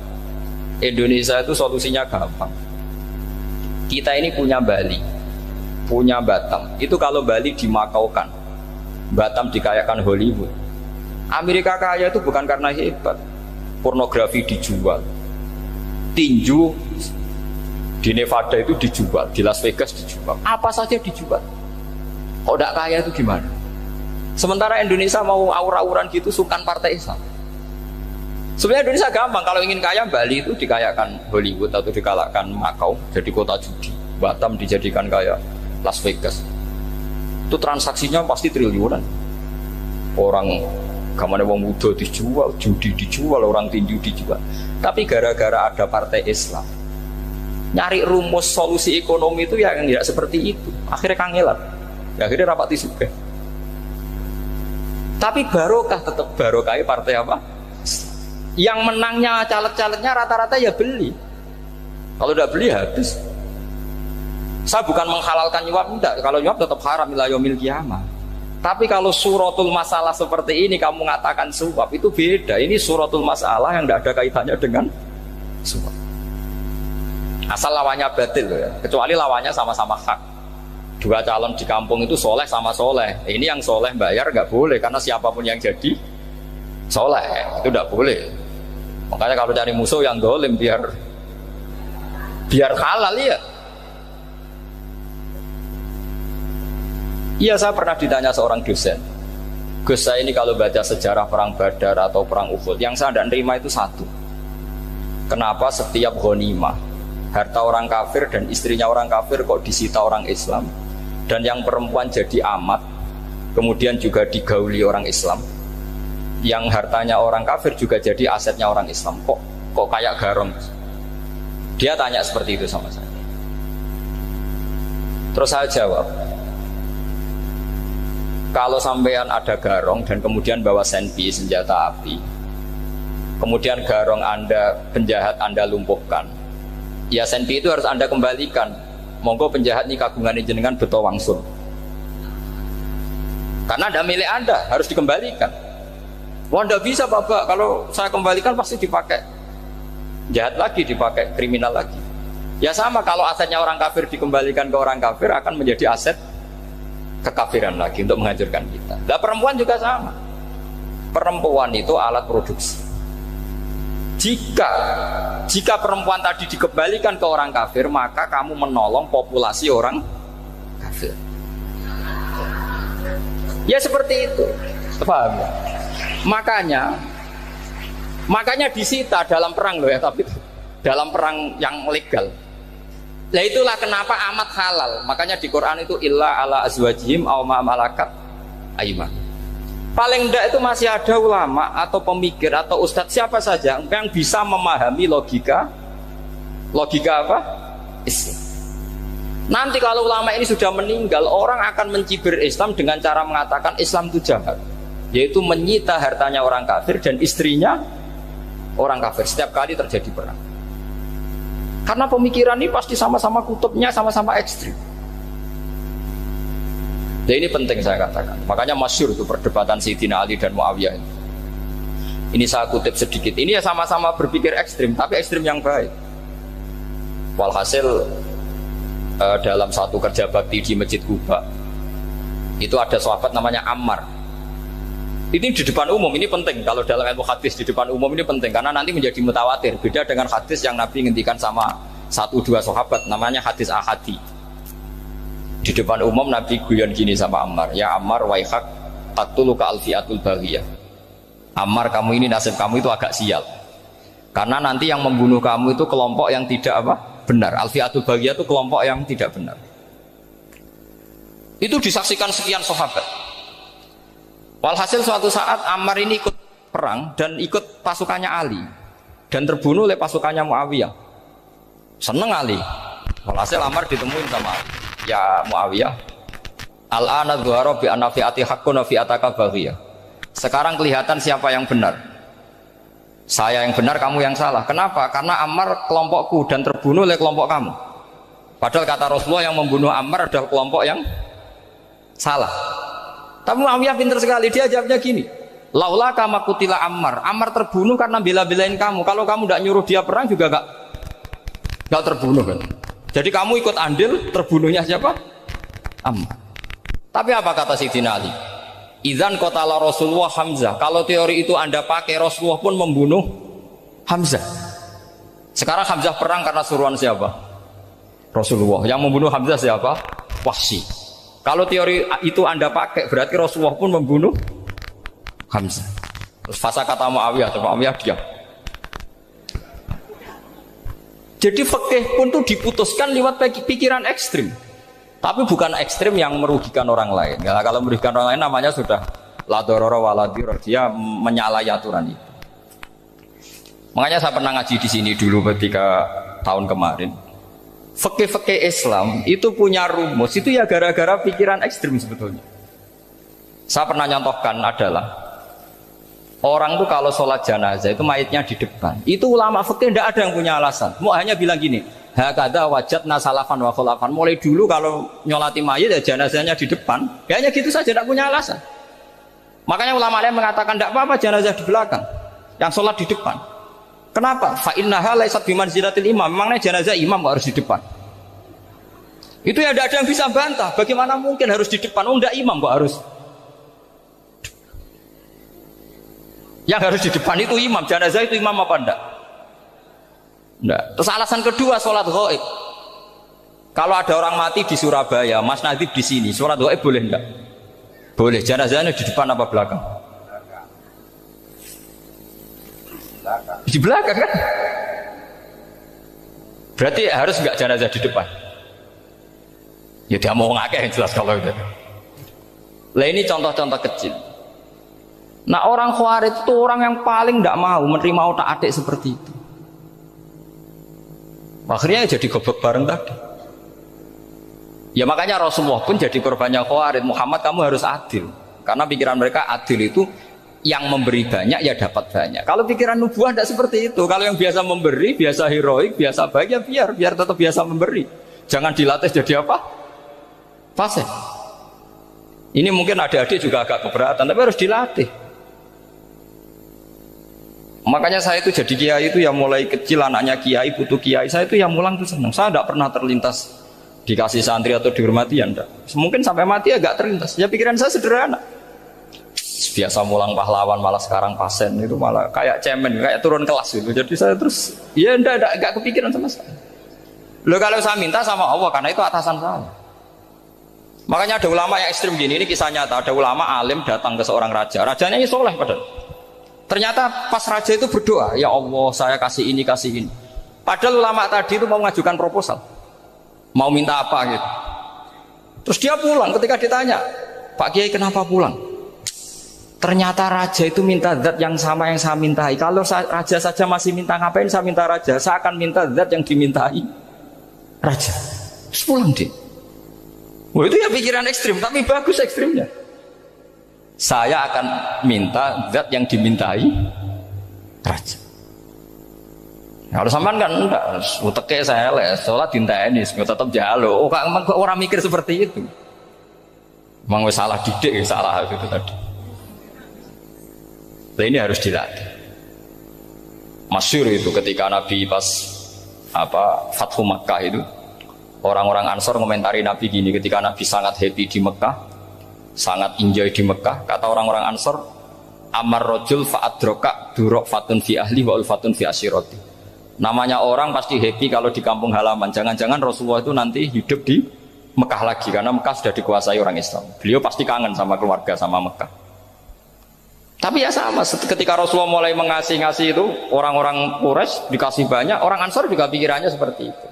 Indonesia itu solusinya gampang. Kita ini punya Bali, punya Batam. Itu kalau Bali dimakaukan, Batam dikayakan Hollywood. Amerika kaya itu bukan karena hebat, pornografi dijual, tinju di Nevada itu dijual, di Las Vegas dijual, apa saja dijual. Kok tidak kaya itu gimana? Sementara Indonesia mau aur-auran gitu, sungkan partai Islam. Sebenarnya Indonesia gampang, kalau ingin kaya Bali itu dikayakan Hollywood atau dikalahkan Makau jadi kota judi, Batam dijadikan kayak Las Vegas. Itu transaksinya pasti triliunan. Orang gamane wong muda dijual, judi dijual, orang tinju dijual. Tapi gara-gara ada partai Islam, nyari rumus solusi ekonomi itu yang tidak seperti itu. Akhirnya kangelan, akhirnya rapati juga. Tapi barokah, tetap barokah partai apa? Yang menangnya caleg-calegnya rata-rata ya beli. Kalau tidak beli habis. Saya bukan menghalalkan nyuap, tidak. Kalau nyuap tetap haram ila yaumil qiyamah. Tapi kalau suratul masalah seperti ini kamu mengatakan suap, itu beda. Ini suratul masalah yang tidak ada kaitannya dengan suap. Asal lawannya batil ya. Kecuali lawannya sama-sama hak. Dua calon di kampung itu soleh sama soleh. Ini yang soleh bayar nggak boleh, karena siapapun yang jadi soleh itu nggak boleh. Makanya kalau cari musuh yang dolim biar halal ya. Iya, saya pernah ditanya seorang dosen, Gus, saya ini kalau baca sejarah perang Badar atau perang Uhud, yang saya tidak nerima itu satu. Kenapa setiap ghanimah harta orang kafir dan istrinya orang kafir kok disita orang Islam, dan yang perempuan jadi amat, kemudian juga digauli orang Islam, yang hartanya orang kafir juga jadi asetnya orang Islam, kok kayak garong. Dia tanya seperti itu sama saya. Terus saya jawab, kalau sampean ada garong dan kemudian bawa senpi, senjata api, kemudian garong Anda, penjahat Anda lumpuhkan, ya senpi itu harus Anda kembalikan. Monggo penjahat ini kagungan jenengan beto wangsul, karena ada milik Anda, harus dikembalikan. Wah, tidak bisa Bapak, kalau saya kembalikan pasti dipakai jahat lagi, dipakai kriminal lagi. Ya sama, kalau asetnya orang kafir dikembalikan ke orang kafir, akan menjadi aset kekafiran lagi untuk menghancurkan kita. Nah, perempuan juga sama. Perempuan itu alat produksi. Jika perempuan tadi dikembalikan ke orang kafir, maka kamu menolong populasi orang kafir. Ya seperti itu. Paham ya? Makanya disita dalam perang loh ya, tapi dalam perang yang legal. Nah itulah kenapa amat halal. Makanya di Quran itu illa ala azwajihim aw ma malakat aymah. Paling enggak itu masih ada ulama atau pemikir atau ustadz siapa saja yang bisa memahami logika apa? Islam. Nanti kalau ulama ini sudah meninggal, orang akan mencibir Islam dengan cara mengatakan Islam itu jahat, yaitu menyita hartanya orang kafir dan istrinya orang kafir setiap kali terjadi perang. Karena pemikiran ini pasti sama-sama kutubnya, sama-sama ekstrim. Jadi ini penting saya katakan. Makanya masyhur itu perdebatan Sayyidina Ali dan Muawiyah ini. Ini saya kutip sedikit. Ini ya sama-sama berpikir ekstrim, tapi ekstrim yang baik. Walhasil dalam satu kerja bakti di Masjid Kuba, itu ada sahabat namanya Ammar. Ini di depan umum, ini penting. Kalau dalam ilmu hadis di depan umum ini penting, karena nanti menjadi mutawatir. Beda dengan hadis yang Nabi ngendikan sama 1-2 sahabat, namanya hadis ahadi. Di depan umum Nabi guyon gini sama Ammar, ya Ammar waihak taqtuluka alfiatul baghiyah. Ammar, kamu ini nasib kamu itu agak sial. Karena nanti yang membunuh kamu itu kelompok yang tidak benar. Alfiatul baghiyah itu kelompok yang tidak benar. Itu disaksikan sekian sahabat. Walhasil suatu saat Ammar ini ikut perang dan ikut pasukannya Ali dan terbunuh oleh pasukannya Muawiyah. Seneng Ali. Walhasil Ammar ditemuin sama Ali. Ya Muawiyah, al-ana dhuhara bi anna fi'ati haqqun wa fi'ataka baghiyah. Sekarang kelihatan siapa yang benar. Saya yang benar, kamu yang salah. Kenapa? Karena Ammar kelompokku dan terbunuh oleh kelompok kamu. Padahal kata Rasulullah yang membunuh Ammar adalah kelompok yang salah. Tapi Muawiyah pintar sekali, dia jawabnya gini, laula kama kutila Ammar. Ammar terbunuh karena bela-belain kamu. Kalau kamu tidak nyuruh dia perang juga gak terbunuh kan. Jadi kamu ikut andil, terbunuhnya siapa? Ammar. Tapi apa kata Sayyidina Ali? Idzan qatala Rasulullah Hamzah. Kalau teori itu Anda pakai, Rasulullah pun membunuh Hamzah. Sekarang Hamzah perang karena suruhan siapa? Rasulullah. Yang membunuh Hamzah siapa? Wahsy. Kalau teori itu Anda pakai, berarti Rasulullah pun membunuh Hamzah. Terus fasa kata Muawiyah, Muawiyah diam. Jadi fikih pun tuh diputuskan lewat pikiran ekstrim, tapi bukan ekstrim yang merugikan orang lain. Ya, kalau merugikan orang lain namanya sudah la darara wa la dirar, dia menyalahi aturan itu. Makanya saya pernah ngaji di sini dulu ketika tahun kemarin. Fikih Islam itu punya rumus, itu ya gara-gara pikiran ekstrim sebetulnya. Saya pernah nyontohkan adalah orang tuh kalau sholat jenazah itu mayitnya di depan. Itu ulama fikih tidak ada yang punya alasan. Mau hanya bilang gini, hakada wajadna salafan wa khulafan. Mulai dulu kalau nyolati mayit ya jenazahnya di depan. Kayaknya gitu saja, tidak punya alasan. Makanya ulama lain mengatakan tidak apa-apa jenazah di belakang, yang sholat di depan. Kenapa? Fa innaha laysat bimanzilatil imam. Memangnya jenazah imam kok harus di depan? Itu ya tidak ada yang bisa bantah. Bagaimana mungkin harus di depan? Oh enggak, imam kok harus. Yang harus di depan itu imam, jenazah itu imam apa enggak? Enggak. Terus alasan kedua, sholat ghaib. Kalau ada orang mati di Surabaya, Mas Nadib di sini, sholat ghaib boleh enggak? Boleh. Jenazahnya di depan apa belakang? Di belakang kan? Berarti harus enggak jenazah di depan? Ya dia mau ngakeh yang jelas kalau itu. Lah ini contoh-contoh kecil. Nah orang Khawarij itu orang yang paling tidak mau menerima otak-atik seperti itu. Akhirnya jadi goblok bareng tadi. Ya makanya Rasulullah pun jadi korbannya Khawarij. Muhammad, kamu harus adil. Karena pikiran mereka adil itu yang memberi banyak ya dapat banyak. Kalau pikiran nubuah tidak seperti itu. Kalau yang biasa memberi, biasa heroik, biasa baik ya biar tetap biasa memberi. Jangan dilatih jadi apa? Fasih. Ini mungkin adik-adik juga agak keberatan, tapi harus dilatih. Makanya saya itu jadi kiai itu ya mulai kecil, anaknya kiai, putu kiai, saya itu yang mulang itu senang. Saya tidak pernah terlintas dikasih santri atau dihormati, ya enggak. Mungkin sampai mati agak terlintas. Ya pikiran saya sederhana. Biasa mulang pahlawan, malah sekarang pasen itu malah kayak cemen, kayak turun kelas gitu. Jadi saya terus ya enggak kepikiran sama sekali. Loh kalau saya minta sama Allah, karena itu atasan saya. Makanya ada ulama yang ekstrim gini, ini kisah nyata. Ada ulama alim datang ke seorang raja, rajanya ini soleh padahal. Ternyata pas raja itu berdoa, ya Allah saya kasih ini. Padahal ulama tadi itu mau mengajukan proposal, mau minta apa gitu. Terus dia pulang, ketika ditanya, Pak Kiai kenapa pulang? Ternyata raja itu minta zat yang sama yang saya mintai. Kalau raja saja masih minta, ngapain saya minta raja? Saya akan minta zat yang dimintai raja. Terus pulang dia. Wah, itu ya pikiran ekstrim, tapi bagus ekstrimnya. Saya akan minta zat yang dimintai raja. Kalau sampean kan enggak, uteke saya les, sholat dinteni, tetap jalo. Oh, kok orang mikir seperti itu. Memang salah didik, salah itu tadi. Nah, ini harus dilatih. Masyhur itu ketika Nabi pas Fathu Makkah itu, orang-orang Ansor komentari Nabi gini, ketika Nabi sangat happy di Mekah, sangat enjoy di Mekah, kata orang-orang Ansor, amar rojul fa'adroka durok fatun fi ahli wa ulfatun fi asyiroti. Namanya orang pasti happy kalau di kampung halaman. Jangan-jangan Rasulullah itu nanti hidup di Mekah lagi, karena Mekah sudah dikuasai orang Islam. Beliau pasti kangen sama keluarga, sama Mekah. Tapi ya sama, ketika Rasulullah mulai mengasih-ngasih itu, orang-orang Quraisy dikasih banyak, orang Ansor juga pikirannya seperti itu.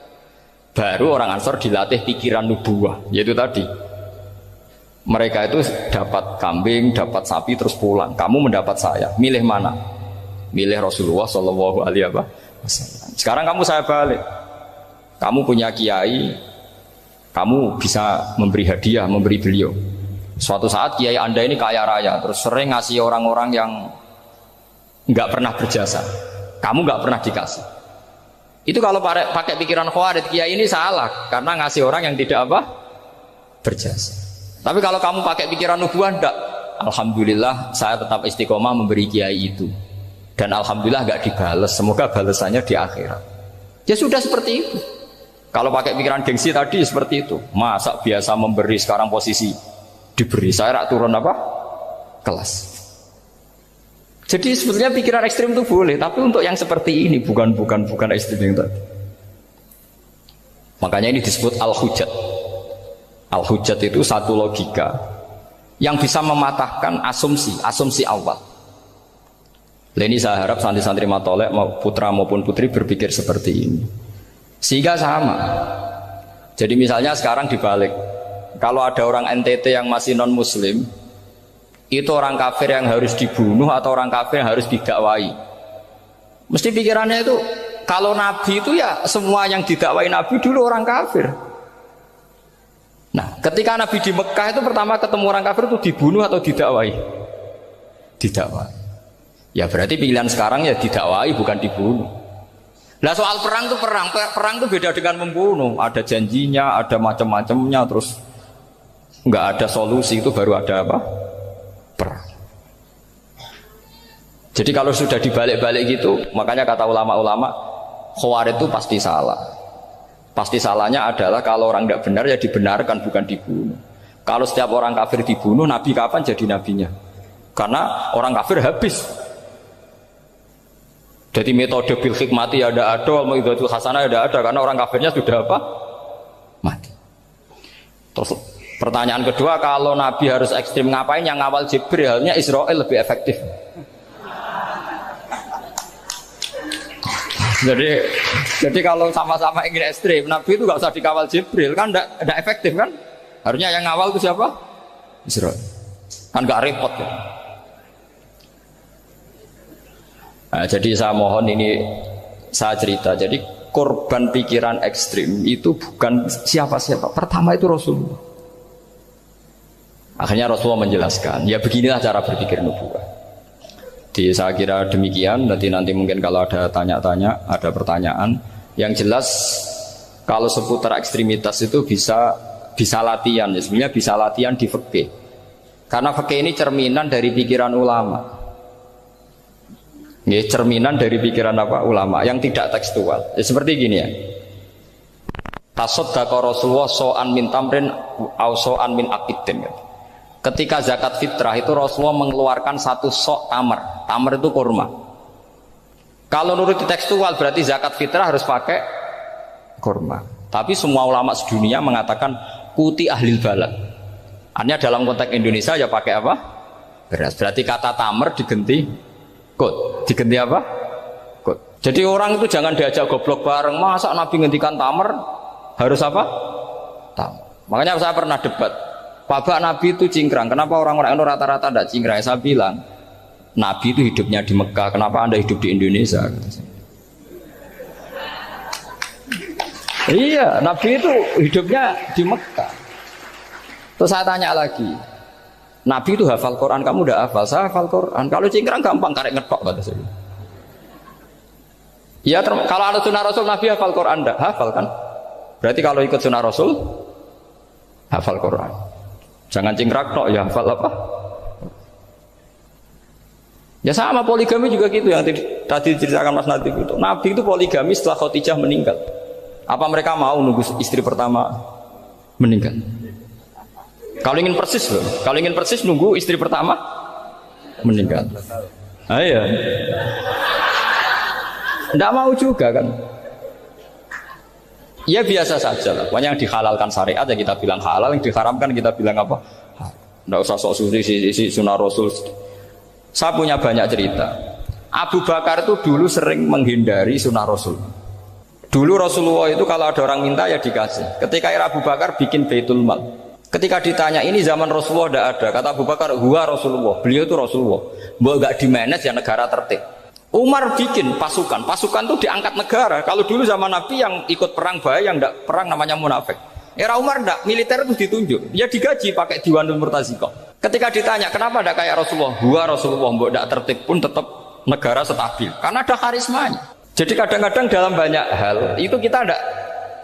Baru orang Ansor dilatih pikiran nubuwah, yaitu tadi. Mereka itu dapat kambing, dapat sapi, terus pulang. Kamu mendapat saya, milih mana? Milih Rasulullah Shallallahu Alaihi Wasallam. Sekarang kamu saya balik. Kamu punya kiai, kamu bisa memberi hadiah, memberi beliau. Suatu saat kiai Anda ini kaya raya, terus sering ngasih orang-orang yang nggak pernah berjasa. Kamu nggak pernah dikasih. Itu kalau pakai pikiran Khawarij, kiai ini salah karena ngasih orang yang tidak berjasa. Tapi kalau kamu pakai pikiran nubuah, enggak. Alhamdulillah saya tetap istiqomah memberi kiai itu. Dan alhamdulillah nggak dibales. Semoga balasannya di akhirat. Ya sudah seperti itu. Kalau pakai pikiran gengsi tadi seperti itu. Masa biasa memberi sekarang posisi diberi, saya rak turun kelas. Jadi sebetulnya pikiran ekstrim itu boleh, tapi untuk yang seperti ini bukan ekstrim yang tadi. Makanya ini disebut al-hujjat. Al-hujjat itu satu logika yang bisa mematahkan asumsi awal. Ini saya harap santri-santri matolek putra maupun putri berpikir seperti ini. Sehingga sama. Jadi misalnya sekarang dibalik. Kalau ada orang NTT yang masih non muslim, itu orang kafir yang harus dibunuh atau orang kafir yang harus didakwai. Mesti pikirannya itu, kalau Nabi itu ya semua yang didakwai Nabi dulu orang kafir. Nah, ketika Nabi di Mekah itu pertama ketemu orang kafir itu dibunuh atau didakwai? Didakwai. Ya berarti pilihan sekarang ya didakwai bukan dibunuh. Nah soal perang itu perang itu beda dengan membunuh. Ada janjinya, ada macam-macamnya, terus nggak ada solusi, itu baru ada perang. Jadi kalau sudah dibalik-balik gitu, makanya kata ulama-ulama Khawarij itu pasti salah. Pasti salahnya adalah kalau orang tidak benar ya dibenarkan, bukan dibunuh. Kalau setiap orang kafir dibunuh, Nabi kapan jadi nabinya? Karena orang kafir habis. Jadi metode bil hikmati ada, wal mau'izatul hasanah ada, karena orang kafirnya sudah mati. Terus pertanyaan kedua, kalau Nabi harus ekstrim ngapain? Yang ngawal Jibril, halnya Israel lebih efektif. Jadi kalau sama-sama ingin ekstrim, Nabi itu gak usah dikawal Jibril, kan tidak efektif kan? Harusnya yang ngawal itu siapa? Israel. Kan gak repot ya. Nah, jadi saya mohon ini saya cerita. Jadi korban pikiran ekstrim itu bukan siapa-siapa. Pertama itu Rasulullah. Akhirnya Rasulullah menjelaskan, ya beginilah cara berpikir nubuwah. Jadi saya kira demikian. Nanti mungkin kalau ada tanya-tanya, ada pertanyaan. Yang jelas kalau seputar ekstremitas itu bisa latihan. Ya, sebenarnya bisa latihan di fikih. Karena fikih ini cerminan dari pikiran ulama. Ya, cerminan dari pikiran ulama yang tidak tekstual. Ya, seperti gini ya. Tasaddaqa Rasulullah so'an min tamrin au so'an min aqidin. Ketika zakat fitrah itu Rasulullah mengeluarkan satu sok tamar. Tamar itu kurma. Kalau menurut tekstual berarti zakat fitrah harus pakai kurma. Tapi semua ulama sedunia mengatakan kuti ahlil balad. Artinya dalam konteks Indonesia ya pakai apa? Beras. Berarti kata tamar diganti kot, diganti apa? Kot. Jadi orang itu jangan diajak goblok bareng. Masa Nabi ngendikan tamar harus apa? Tamar. Makanya saya pernah debat. Pak Nabi itu cingkrang. Kenapa orang-orang itu rata-rata tidak cingkrang? Saya bilang, Nabi itu hidupnya di Mekah. Kenapa Anda hidup di Indonesia? Iya, Nabi itu hidupnya di Mekah. Terus saya tanya lagi, Nabi itu hafal Quran, kamu udah hafal? Saya hafal Quran. Kalau cingkrang gampang, karek ngetok kata saya. Ya, kalau ada sunnah Rasul, Nabi hafal Quran enggak? Hafal kan? Berarti kalau ikut sunnah Rasul, hafal Quran. Jangan cingkrak tok, ya hafal apa? Ya sama poligami juga gitu yang tadi diceritakan Mas Nadif itu. Nabi itu poligami setelah Khadijah meninggal. Apa mereka mau nunggu istri pertama meninggal? Kalau ingin persis loh, kalau ingin persis nunggu istri pertama meninggal. Iya. Tidak mau juga kan? Ya biasa saja lah. Pokoknya yang dihalalkan syariat ya kita bilang halal, yang diharamkan kita bilang apa? Tidak usah sok suci si sunnah Rasul. Saya punya banyak cerita. Abu Bakar itu dulu sering menghindari sunnah Rasul. Dulu Rasulullah itu kalau ada orang minta ya dikasih. Ketika era Abu Bakar bikin Baitul Mal. Ketika ditanya ini zaman Rasulullah tidak ada. Kata Abu Bakar, huwa Rasulullah. Beliau itu Rasulullah. Mau nggak di-manage ya negara tertib. Umar bikin pasukan. Pasukan itu diangkat negara. Kalau dulu zaman Nabi yang ikut perang bahaya, yang tidak perang namanya munafik. Era Umar tidak, militer itu ditunjuk. Dia digaji pakai Diwanul Murtazikoh. Ketika ditanya kenapa tidak kayak Rasulullah, huwa Rasulullah. Mau tidak tertib pun tetap negara stabil. Karena ada karismanya. Jadi kadang-kadang dalam banyak hal itu kita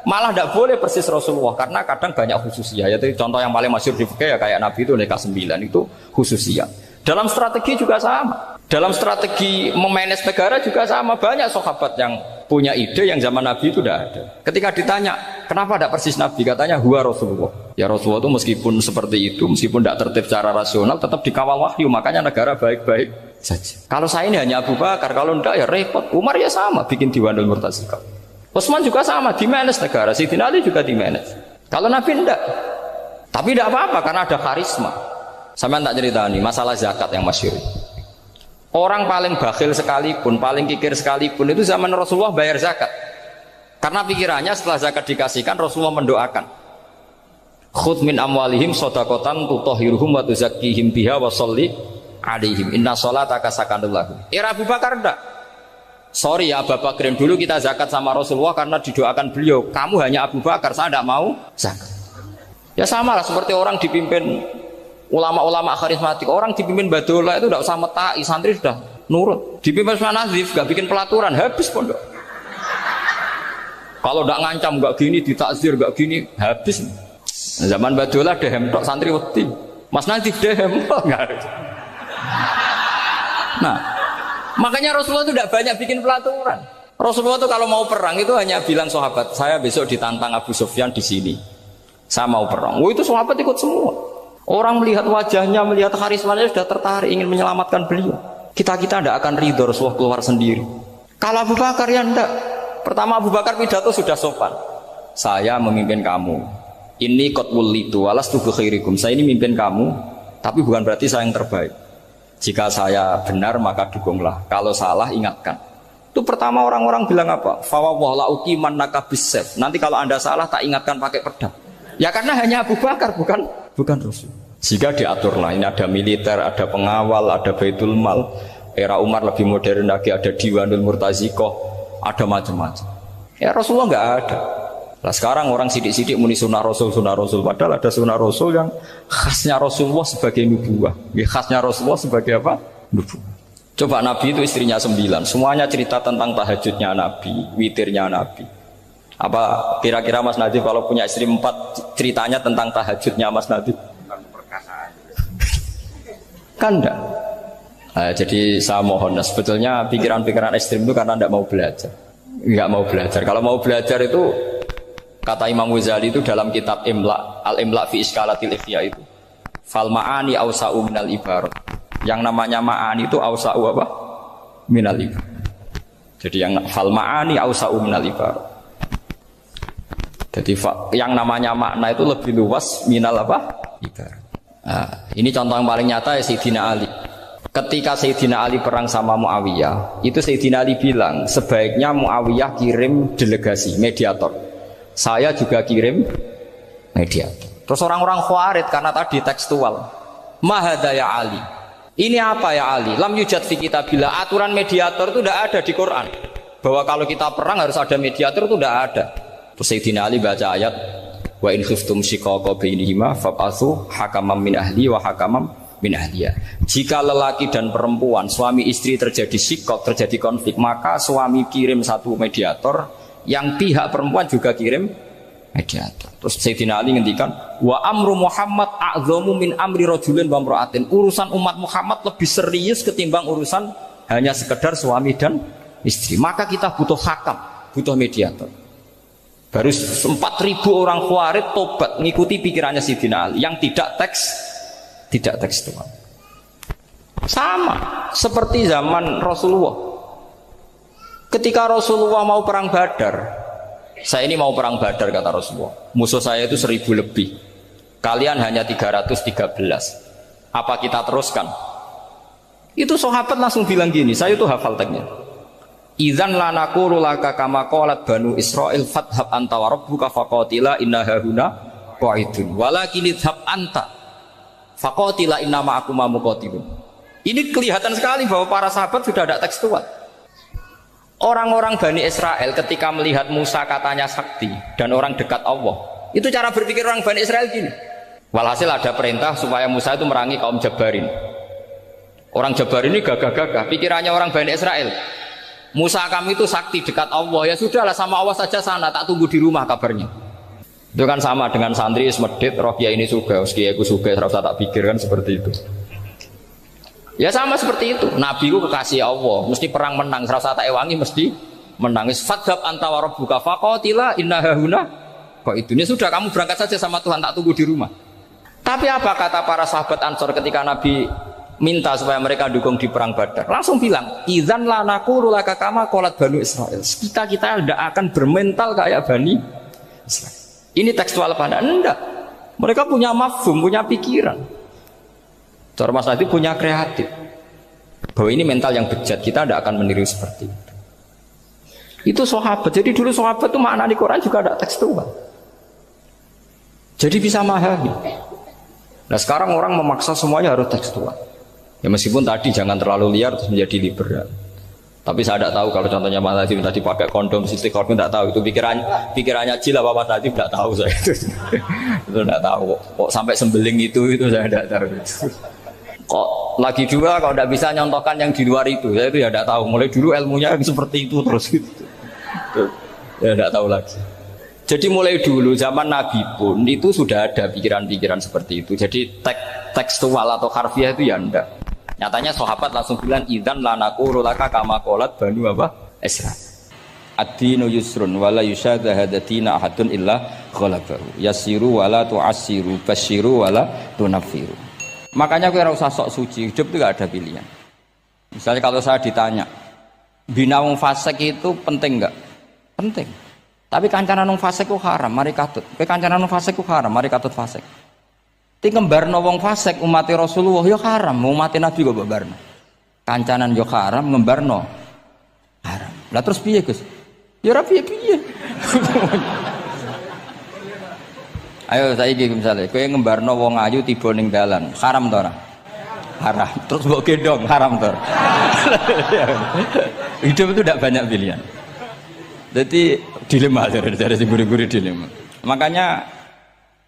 malah tidak boleh persis Rasulullah karena kadang banyak khususiyah. Yaitu contoh yang paling masyhur di fikih ya kayak Nabi itu nikah 9 itu khususiyah. Dalam strategi juga sama. Dalam strategi memanage negara juga sama. Banyak sahabat yang punya ide yang zaman Nabi itu tidak ada. Ketika ditanya kenapa tidak persis Nabi, katanya huwa Rasulullah. Ya Rasulullah itu meskipun seperti itu, meskipun tidak tertib secara rasional, tetap dikawal wahyu. Makanya negara baik-baik saja. Kalau saya ini hanya Abu Bakar, kalau enggak ya repot. Umar ya sama, bikin Diwanul Murtazikoh. Utsman juga sama, di-manage negara. Sayyidina Ali juga di-manage. Kalau Nabi enggak. Tapi enggak apa-apa karena ada karisma. Sampeyan tak cerita nih masalah zakat yang masyhur. Orang paling bakhil sekalipun, paling kikir sekalipun itu zaman Rasulullah bayar zakat. Karena pikirannya setelah zakat dikasihkan Rasulullah mendoakan. Khudh min amwalihim shadaqatan tutahhiruhum wa tuzakkihim biha wa sholli alaihim inna sholataka sakanul lahum. Era Abu Bakar enggak. Sorry ya Abu Bakrin, dulu kita zakat sama Rasulullah karena didoakan beliau. Kamu hanya Abu Bakar, saya tidak mau zakat. Ya sama lah seperti orang dipimpin ulama-ulama karismatik. Orang dipimpin Badola itu tidak usah metai, santri sudah nurut. Dipimpin Usman Nazif gak bikin pelaturan, habis pondok. Kalau tidak ngancam gak gini, ditakzir gak gini, habis. Zaman Badola dehem tok santri wedi. Mas Nazif dehem enggak. Nah, makanya Rasulullah itu tidak banyak bikin pelaturan. Rasulullah itu kalau mau perang itu hanya bilang sahabat, saya besok ditantang Abu Sufyan di sini. Saya mau perang. Oh itu sahabat ikut semua. Orang melihat wajahnya, melihat karismanya sudah tertarik ingin menyelamatkan beliau. Kita tidak akan ridho Rasulullah keluar sendiri. Kalau Abu Bakar ya enggak. Pertama Abu Bakar pidato sudah sopan. Saya memimpin kamu. Ini qatwul litu walastu bi khairikum. Saya ini memimpin kamu, tapi bukan berarti saya yang terbaik. Jika saya benar maka dukunglah. Kalau salah ingatkan. Itu pertama orang-orang bilang apa? Fawwala uqiman nakabisef. Nanti kalau Anda salah tak ingatkan pakai pedang. Ya karena hanya Abu Bakar bukan Rasul. Jika diaturlah ini ada militer, ada pengawal, ada Baitul Mal. Era Umar lebih modern lagi, ada Diwanul Murtazikoh, ada macam-macam. Ya Rasulullah nggak ada. Nah sekarang orang sidik-sidik muni sunnah Rasul, padahal ada sunnah Rasul yang khasnya Rasulullah sebagai nubuwah. Ya, khasnya Rasulullah sebagai apa? Nubuwah. Coba Nabi itu istrinya 9, semuanya cerita tentang tahajudnya Nabi, witirnya Nabi. Apa kira-kira Mas Nadif kalau punya istri 4 ceritanya tentang tahajudnya Mas Nadif? Kan enggak. Nah, jadi saya mohon, sebetulnya pikiran-pikiran ekstrim itu karena enggak mau belajar. Enggak mau belajar. Kalau mau belajar itu kata Imam Ghazali itu dalam kitab Imla, Al-Imla fi Iskalatil Ikhya itu. Fal ma'ani awsa'u minal ibarat. Yang namanya ma'ani itu awsa'u apa? Minal ibarat. Jadi yang fal ma'ani awsa'u minal ibarat. Jadi yang namanya makna itu lebih luas minal apa? Ibarat. Nah, ini contoh yang paling nyata ya Sayyidina Ali. Ketika Sayyidina Ali perang sama Muawiyah, itu Sayyidina Ali bilang sebaiknya Muawiyah kirim delegasi, mediator. Saya juga kirim mediator. Terus orang-orang Khawarij karena tadi tekstual. Mahada ya Ali. Ini apa ya Ali? Lam yujad fi kitabillah. Aturan mediator itu tidak ada di Quran. Bahwa kalau kita perang harus ada mediator itu tidak ada. Terus Sayyidina Ali baca ayat wa in khiftum shiqaqa bainihima fab'atsu hakaman min ahli wa hakaman min ahliya. Jika lelaki dan perempuan suami istri terjadi shiqaq, terjadi konflik, maka suami kirim satu mediator, yang pihak perempuan juga kirim mediator. Terus Sayyidina Ali ngendikan wa amru Muhammad a'dhamu min amri rajulin wa imra'atin. Urusan umat Muhammad lebih serius ketimbang urusan hanya sekedar suami dan istri. Maka kita butuh hakam, butuh mediator. Baru 4.000 orang Khawarij tobat mengikuti pikirannya Sayyidina Ali yang tidak tekstual. Sama seperti zaman Rasulullah. Ketika Rasulullah mau perang Badar, saya ini mau perang Badar kata Rasulullah, musuh saya itu 1.000 lebih, kalian hanya 313, apa kita teruskan? Itu sahabat langsung bilang gini, saya itu hafal teksnya, idzan la naqulu laka kama qalat banu Israil fathab anta wa rabbuka faqatila inna hahuna qa'idun walakin idhab anta faqatila inna ma'akum muqatilun. Ini kelihatan sekali bahwa para sahabat sudah ada tekstual. Orang-orang Bani Israel ketika melihat Musa katanya sakti dan orang dekat Allah, itu cara berpikir orang Bani Israel gini. Walhasil ada perintah supaya Musa itu merangi kaum Jabarin. Orang Jabarin ini gagah-gagah, pikirannya orang Bani Israel, Musa kami itu sakti dekat Allah, ya sudahlah sama Allah saja sana, tak tunggu di rumah kabarnya. Itu kan sama dengan santri semedit, Rokia ini juga, meski aku juga, serasa tak pikir kan seperti itu. Ya sama seperti itu, Nabi ku kekasih Allah, mesti perang menang, serasa tak ewangi mesti menang. Fadhab anta wa rabbuka faqatila inna hahuna qa'idun. Ya sudah, kamu berangkat saja sama Tuhan, tak tunggu di rumah. Tapi apa kata para sahabat Ansor ketika Nabi minta supaya mereka dukung di perang Badar? Langsung bilang, idzan la naqulu laka kama qalat banu Israil. Kita tidak akan bermental kayak Bani Israil. Ini tekstual pada enggak. Mereka punya mafhum, punya pikiran. Cara Mas Hadi punya kreatif. Bahwa ini mental yang bejat, kita tidak akan meniru seperti itu. Itu sahabat. Jadi dulu sahabat itu makna di Quran juga ada tekstual. Jadi bisa memahami. Nah sekarang orang memaksa semuanya harus tekstual. Ya meskipun tadi jangan terlalu liar terus menjadi liberal. Tapi saya tidak tahu kalau contohnya Mas Hadi tadi pakai kondom, sistem kondom tidak tahu. Itu pikirannya Jil apa Mas Hadi tidak tahu saya. Itu tidak tahu. Kok sampai sembeling itu saya tidak tahu. Kok lagi juga kalau tidak bisa nyontohkan yang di luar itu, saya itu ya tidak tahu. Mulai dulu ilmunya seperti itu terus gitu. Ya tidak tahu lagi. Jadi mulai dulu zaman Nabi pun itu sudah ada pikiran-pikiran seperti itu. Jadi tekstual atau harfiah itu ya enggak. Nyatanya sahabat langsung bilang idzan la naqulu laka kama qalat banu Israil. Ad-dinu yusrun wala yusyadha hadatina ahadun illa ghalabahu. Yasiru wala tu'assiru basyiru wala tunaffiru. Makanya kita usah sok suci, hidup itu gak ada pilihan. Misalnya kalau saya ditanya, bina wong fasik itu penting enggak? Penting. Tapi kancanan wong fasik itu haram, mari katut. Kancanan wong fasik itu haram, mari katut fasik. Ti ngembarno wong fasik umat Rasulullah ya haram, umat Nabi kok mbarno. Kancanan yo haram, ngembarno haram. Lah terus piye, Gus? Ya ora piye-piye. Ayo saiki misale kowe ngembarno wong ayu tiba ning dalan, haram to ora? Haram. Terus mbok gendong, haram to. Hidup itu tidak banyak pilihan. Jadi dilema dari guru-guru dilema. Makanya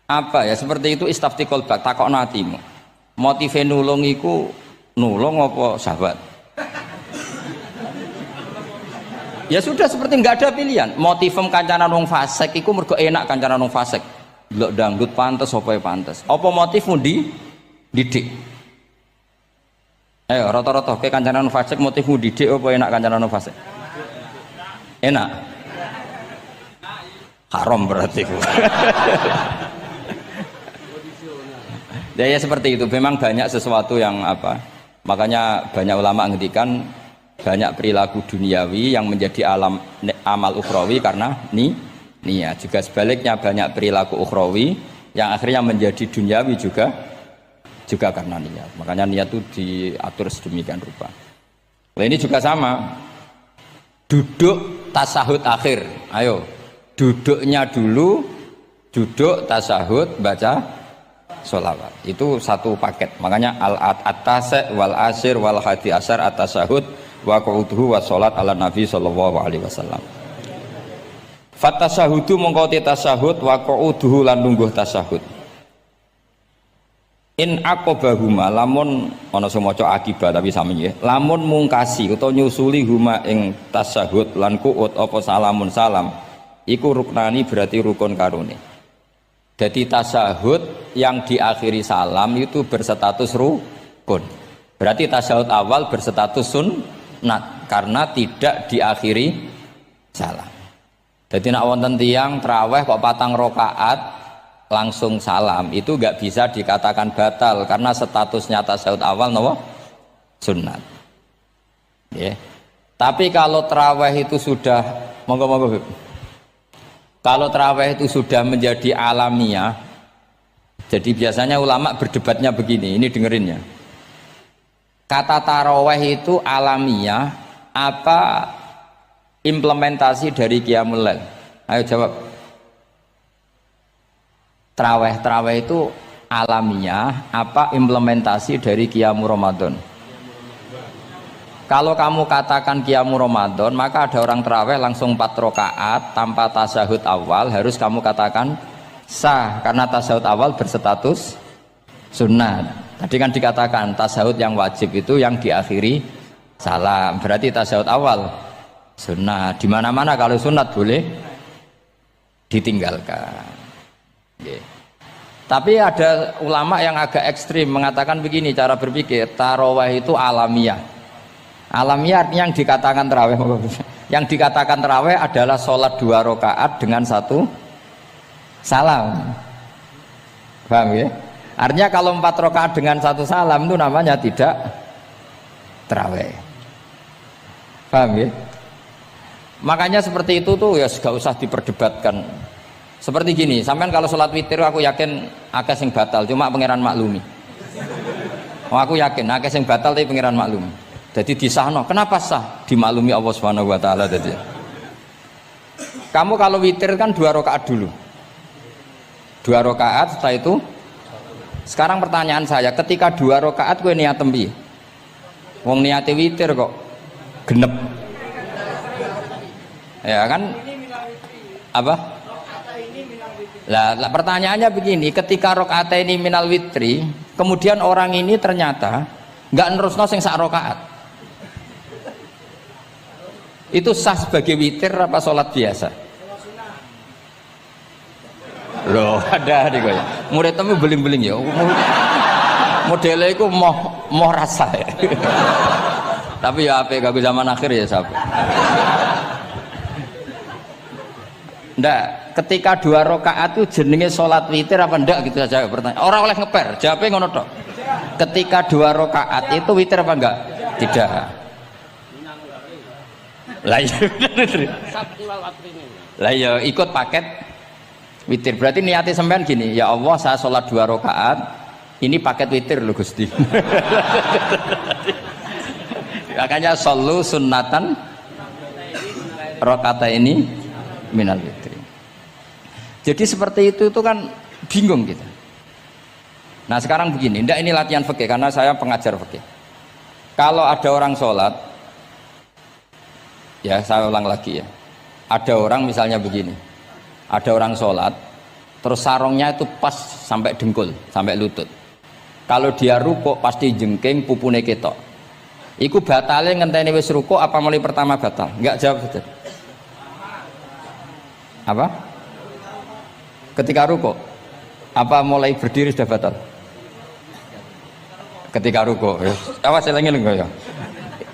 apa ya seperti itu istafti qalbak takokno atimu. Motive nulung iku nulung apa sahabat? Ya sudah seperti enggak ada pilihan. Motivem kancanan wong fasik iku mergo enak kancanan wong fasik. Delok dangdut pantes apa ya pantes. Apa motifmu didik? Ayo rata-rata ke kancanan wong fasik motifmu didik apa enak kancanan wong fasik? Enak. Haram berarti. Ya seperti itu, memang banyak sesuatu yang apa, makanya banyak ulama ngendikan banyak perilaku duniawi yang menjadi amal ukhrawi karena niat. Juga sebaliknya banyak perilaku ukhrawi yang akhirnya menjadi duniawi juga karena niat. Makanya niat itu diatur sedemikian rupa. Nah ini juga sama, duduk tasahud akhir, ayo duduknya dulu, duduk tasahud baca sholawat itu satu paket. Makanya al-atasek wal asir wal hadi asar atasahud wa qu'uduhu wa sholat ala nabi sallallahu alaihi wasallam. Fatasyahudu mongko te tasyahud wa qu'uduhu lan lungguh tasyahud. In aqobahuma lamun ana sing maca akibah tapi sami nggih. Lamun mungkasi utawa nyusuli huma ing tasyahud lan qu'ud apa salamun salam iku ruknani berarti rukun karone. Jadi tasyahud yang diakhiri salam itu berstatus rukun. Berarti tasyahud awal berstatus sunnat karena tidak diakhiri salam. Jadi nak wonten tiyang traweh kok 4 rakaat langsung salam itu enggak bisa dikatakan batal karena statusnya tasyahud awal napa sunnat. Ya. Tapi kalau traweh itu sudah monggo-monggo kalau traweh itu sudah menjadi alamiah, jadi biasanya ulama berdebatnya begini, ini dengerin ya. Kata taraweh itu alamiah apa implementasi dari Qiyamul Lail? Ayo jawab. Traweh itu alamiah apa implementasi dari Qiyamul Ramadan? Kalau kamu katakan Qiyamul Ramadan, maka ada orang traweh langsung 4 rakaat tanpa tasyahud awal, harus kamu katakan sah karena tasyahud awal berstatus sunnat. Tadi kan dikatakan tasyahud yang wajib itu yang diakhiri salam, berarti tasyahud awal sunnat. Di mana-mana kalau sunat boleh ditinggalkan. Yeah. Tapi ada ulama yang agak ekstrim mengatakan begini cara berpikir, tarawih itu alamiah. Alamiah artinya yang dikatakan tarawih, yang dikatakan tarawih adalah sholat 2 rakaat dengan 1 salam. Paham ya? Artinya kalau 4 rakaat dengan 1 salam itu namanya tidak tarawih. Paham ya? Makanya seperti itu tuh ya gak usah diperdebatkan. Seperti gini, sampean kalau sholat witir aku yakin akeh sing batal, cuma pangeran maklumi. Oh, aku yakin akeh sing batal tapi pangeran maklumi. Jadi disahno, kenapa sah? Dimaklumi Allah Subhanahu wa taala tadi. Kamu kalau witir kan 2 rakaat dulu. 2 rakaat setelah itu. Sekarang pertanyaan saya, ketika 2 rakaat kowe niat tembi. Wong niate witir kok genep. Ya kan? Apa? Lah pertanyaannya begini, ketika rakaat ini minal witri, kemudian orang ini ternyata enggak nerusno sing sak rakaat. Itu sah sebagai witir apa sholat biasa? Loh, ada nih ya. Murid temu beling-beling ya. Modelnya itu mau rasa ya. Tapi ya apa kagak zaman akhir ya sahabat. Ndak, ketika 2 rakaat itu jenenge sholat witir apa ndak gitu saja pertanyaan. Orang oleh ngeper, jawabnya ngono tok. Ketika 2 rakaat itu witir apa enggak? Tidak. Lah iya ikut paket witir. Berarti niatnya sampean gini, ya Allah saya sholat 2 rakaat, ini paket witir loh Gusti. Makanya shollu sunnatan rakaat ini minal witri. Jadi seperti itu kan bingung kita. Nah sekarang begini, ndak ini latihan fikih karena saya pengajar fikih. Kalau ada orang sholat, ya saya ulang lagi ya, ada orang misalnya begini, ada orang sholat terus sarungnya itu pas sampai dengkul, sampai lutut. Kalau dia rukuk pasti jengking pupune ketok. Iku batale ngenteni wis rukuk apa mulai pertama batal? Enggak, jawab saja. Apa? Ketika rukuk apa mulai berdiri sudah batal? Ketika rukuk ya. Awas eling-eling ya.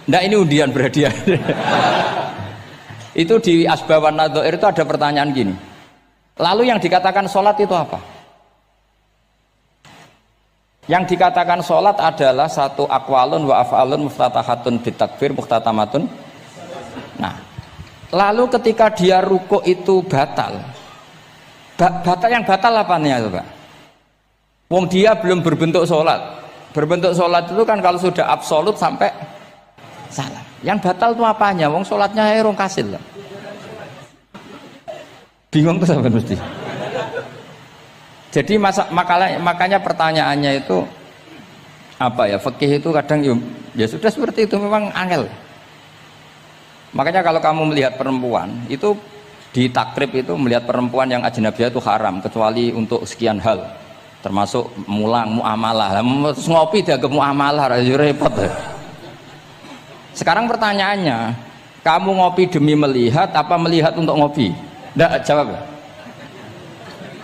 Ndak ini undian berhadiah. Itu di Asbawan Nadhair itu ada pertanyaan gini. Lalu yang dikatakan sholat itu apa? Yang dikatakan sholat adalah satu aqwalun wa af'alun muftatahatun bitakbir muhtatamatun. Nah, lalu ketika dia rukuk itu batal. Batal yang batal apanya itu, Pak? Wong dia belum berbentuk sholat. Berbentuk sholat itu kan kalau sudah absolut sampai salah. Yang batal itu apanya? Wong sholatnya erong kasil lah. Bingung tuh sampai mesti. Jadi makanya pertanyaannya itu apa ya? Fikih itu kadang ya sudah seperti itu, memang angel. Makanya kalau kamu melihat perempuan itu Di takrib itu melihat perempuan yang ajnabiyah itu haram kecuali untuk sekian hal, termasuk muamalah. Terus ngopi dianggap muamalah, repot. Sekarang pertanyaannya, kamu ngopi demi melihat apa melihat untuk ngopi? Nggak jawab.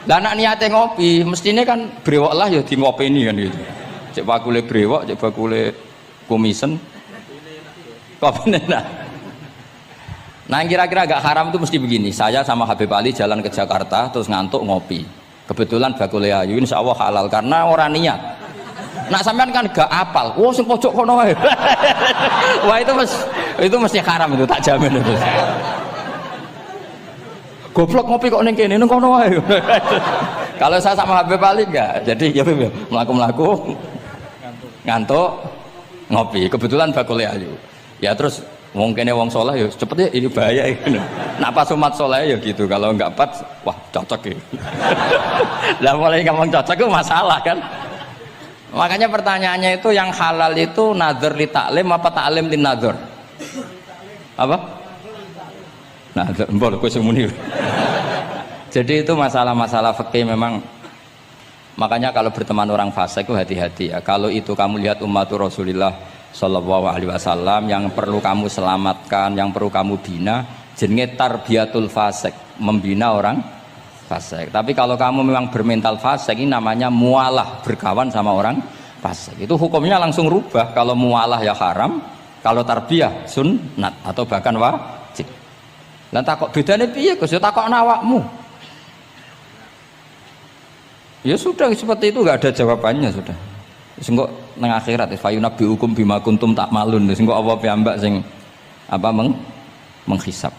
Lah anak niatnya ngopi, mestinya kan brewok lah ya di ngopi ini kan gitu. Cek bakule brewok, cek bakule kumisen. Kopi enak. Nah yang kira-kira agak haram itu mesti begini, saya sama Habib Ali jalan ke Jakarta terus ngantuk ngopi, kebetulan bakule ayu, insya Allah halal karena orang niat. Nak sampean kan gak apal, wah sing pojok kono wae. Wah itu mesti haram itu, tak jamin itu. Goblok ngopi kok ning kene ning kono wae. Kalau saya sama Habib Ali enggak, jadi ya mlaku-mlaku ngantuk ngopi, kebetulan bakule ayu. Ya terus mungkin wong soleh ya cepet ya ini bahaya ini. Nak pas umat soleh ya gitu, kalau enggak pas wah cocok ya. Lah mulai ngomong cocok itu masalah kan. Makanya pertanyaannya itu yang halal itu nazar li taklim apa taklim li nazar? Apa? Nazar, mbol kowe semuni. Jadi itu masalah-masalah fikih memang. Makanya kalau berteman orang fasik itu hati-hati ya. Kalau itu kamu lihat umatur Rasulullah Sallallahu Alaihi Wasallam yang perlu kamu selamatkan, yang perlu kamu bina, jenenge tarbiyatul fasik, membina orang fasik. Tapi kalau kamu memang bermental fasik, ini namanya mualah, berkawan sama orang fasik. Itu hukumnya langsung rubah. Kalau mualah ya haram, kalau tarbiyah sunnat atau bahkan wajib. Lah takok bedane piye Gus? Ya takok awakmu. Ya sudah seperti itu, enggak ada jawabannya sudah. Sengko nang akhirat fa yunabbiukum bima kuntum ta'malun. Sengko apa piyambak sing apa menghisab.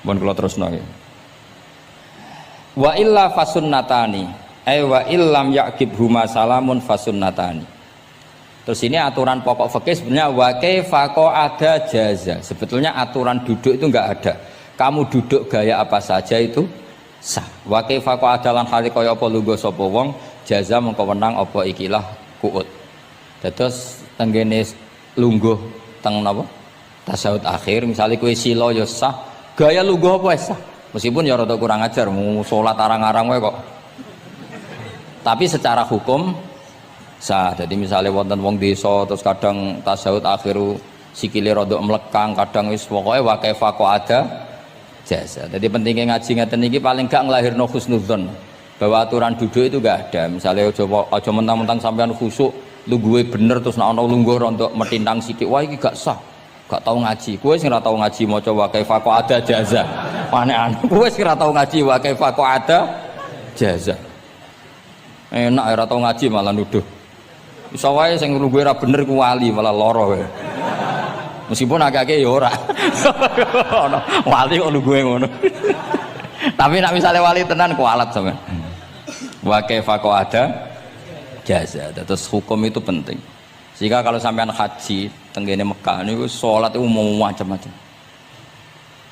Pun kula terusno ya. Wa illa fasunnatani. Wa illam yaqib huma salamun fasunnatani. Terus ini aturan pokok fikih sebenarnya wa kaifa ada jaza. Sebetulnya aturan duduk itu enggak ada. Kamu duduk gaya apa saja itu sah. Wa kaifa ada lan hale kaya apa lungguh sapa wong jaza mengko wenang apa ikilah kuut. Terus tenggene lungguh teng napa? Tasyahud akhir, misalnya kowe sila ya sah, gaya lungguh apa sah. Meskipun ya rada kurang ajar, mau salat arang-arang wae kok. Tapi secara hukum sah. Jadi misalnya wonten wong desa terus kadang tasyahud akhir sikile rada mlekang, kadang wis pokoke wa kaifa ada jasa. Jadi pentingnya ngaji ngeten iki paling gak nglahirno husnudzon. Bahwa aturan duduk itu gak ada. Misalnya aja mentang-mentang sampean khusuk lungguhe bener terus nek ana lungguh rontok metintang sithik wah iki gak sah. Gak tau ngaji. Kowe sing ora tau ngaji maca wa kaifa ada jaza. Aneh-aneh. Kowe sing ora tau ngaji wa kaifa ada jaza. Enak ora tau ngaji malah nuduh. Iso wae sing lungguhe ora bener ku wali malah lara wae. Meskipun agak-agak ya ora. Ono wali kok lungguhe ngono. Tapi nek misale wali tenan kualat sampean. Wa kaifa ada jaza. Terus hukum itu penting. Sehingga kalau sampean haji tenggene Mekah niku salat itu mau macam-macam.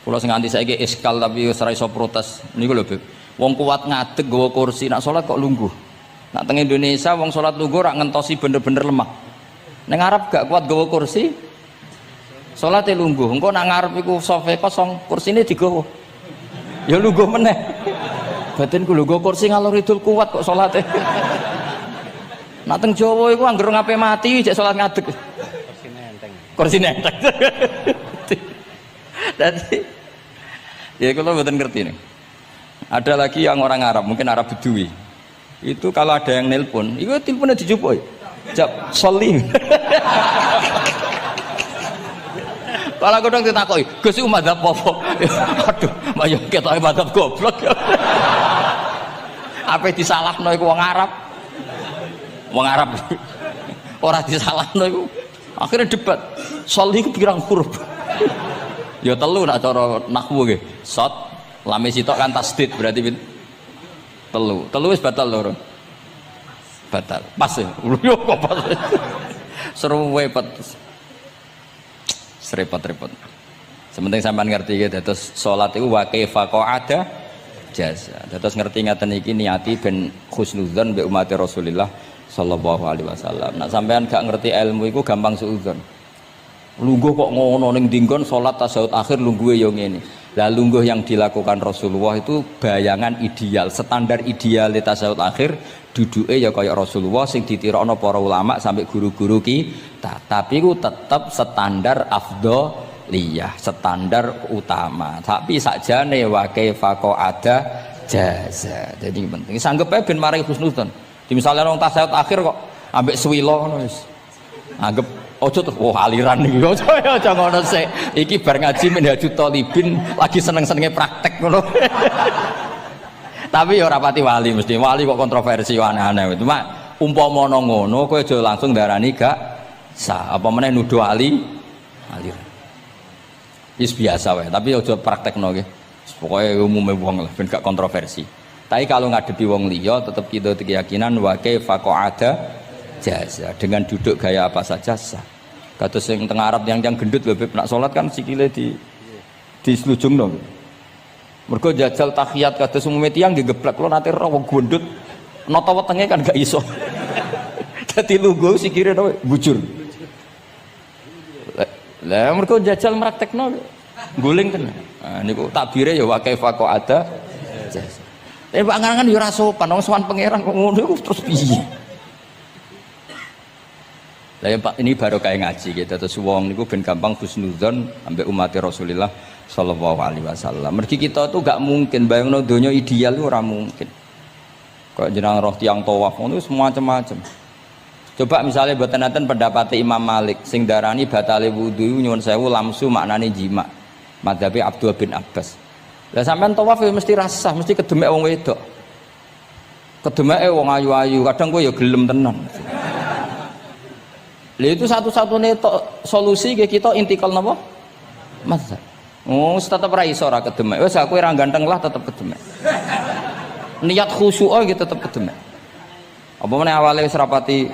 Kula sing nganti saiki iskal tapi wis ora iso protes. Niku lho, Beb. Wong kuat ngadeg nggawa kursi nak salat kok lungguh. Nak teng Indonesia wong salat lungguh rak ngentosi bener-bener lemah. Ning Arab gak kuat nggawa kursi. Salate lungguh. Engko nak ngarep iku sofe kosong, kursine digawa. Ya lungguh meneh. Batinku lungguh kursi ngalor idul kuat kok salate. Nak teng Jawa iku anggere ngape mati jek salat ngadeg. Kursine enteng. Kursine enteng. Dadi ya kula mboten ngerti nih. Ada lagi yang orang Arab, mungkin Arab Bedui. Itu kalau ada yang nelpon, itu teleponnya dijupuk. Jap soli. Kalau aku dong ditakoki, Gus iku madzhab apa? Aduh, mbak ketoke madzhab goblok. Apa disalahno iku wong Arab? Wong Arab. Ora disalahno iku. Akhirnya debat. Soli iku pirang huruf? Ya telu nak cara nahwu nggih. Shot, lame sitok kan tasdid berarti telu. Telu wis batal lho. Batal. Pas ya. Yo kok pas. Seru repot. Serepot-repot. Sementing sampean ngerti gitu, terus salat itu wa kaifa ada jasa. Terus ngerti ngaten iki niati ben husnudzon mbek umat Rasulullah sallallahu alaihi wasallam. Nah sampean gak ngerti ilmu iku gampang suudzon. Lungguh kok ngono ning dinggon salat tasyahud akhir lungguhe ya ngene. Lah lungguh yang dilakukan Rasulullah itu bayangan ideal, standar ideal di tasawuf akhir duduke ya kaya Rasulullah sing ditirokno para ulama sampai guru-guru kita. Tapi ku tetap standar afdholiyah, standar utama. Tapi sakjane wa kaifa ada jaza. Jadi penting sanggep ae ben mari husnudzon. Di misalnya orang tasawuf akhir kok ambek swilo ngono wis. Anggap ojo terus aliran iki. Ojo ngono sik. Iki bar ngaji Minhajut Thalibin lagi seneng-senenge praktek ngono. Tapi ya ora pati wali mesti. Wali kok kontroversi aneh-aneh. Cuma umpama ngono kowe aja langsung darani gak sah. Apa meneh nuduh aliran. Wis biasa wae, tapi aja praktekno nggih. Pokoke umume wong lah ben gak kontroversi. Tapi kalau ngadepi wong liya tetap kita keyakinan wa kaifa ada jaza dengan duduk gaya apa saja sah. Kata sing teng Arab yang gendut lho Beb nak salat kan sikile di slujungno. Mergo jajal tahiyat kados umume tiyang digeblek kula nate ro wong gendut nata wetenge kan gak iso. Dadi lungguh sikire to bujur. Lah mergo jajal praktekno guling tenan. Nah niku takbire ya wa kaifa ada jaza. Tapi panganan ya ora sopan wong sowan pangeran kok ngono iku terus piye? Lah ya Pak, ini baru kayak ngaji gitu. Terus wong niku ben gampang husnudzon ambek umat Rasulullah sallallahu alaihi wasallam. Mergi kita tuh gak mungkin bayangno donya ideal ora mungkin. Kok jeneng roh tiyang tawaf ngono semua macam-macam. Coba misalnya mboten enten pendapat Imam Malik sing darani batale wudu nyuwun sewu lamsu maknane jima. Madzhabe Abdul bin Abbas. Lah sampean tawaf ya mesti rasah, mesti kedemek wong wedok. Kedemeke wong ayu-ayu, kadang kowe ya gelem tenan. Lha itu satu-satunya solusi ke kita intikal napa? Mazhab. Oh, tetep ra iso ra kedemek. Wis aku ora ganteng lah tetep kedemek. Niat khusyuk gitu tetep kedemek. Apa meneh awale wis rapati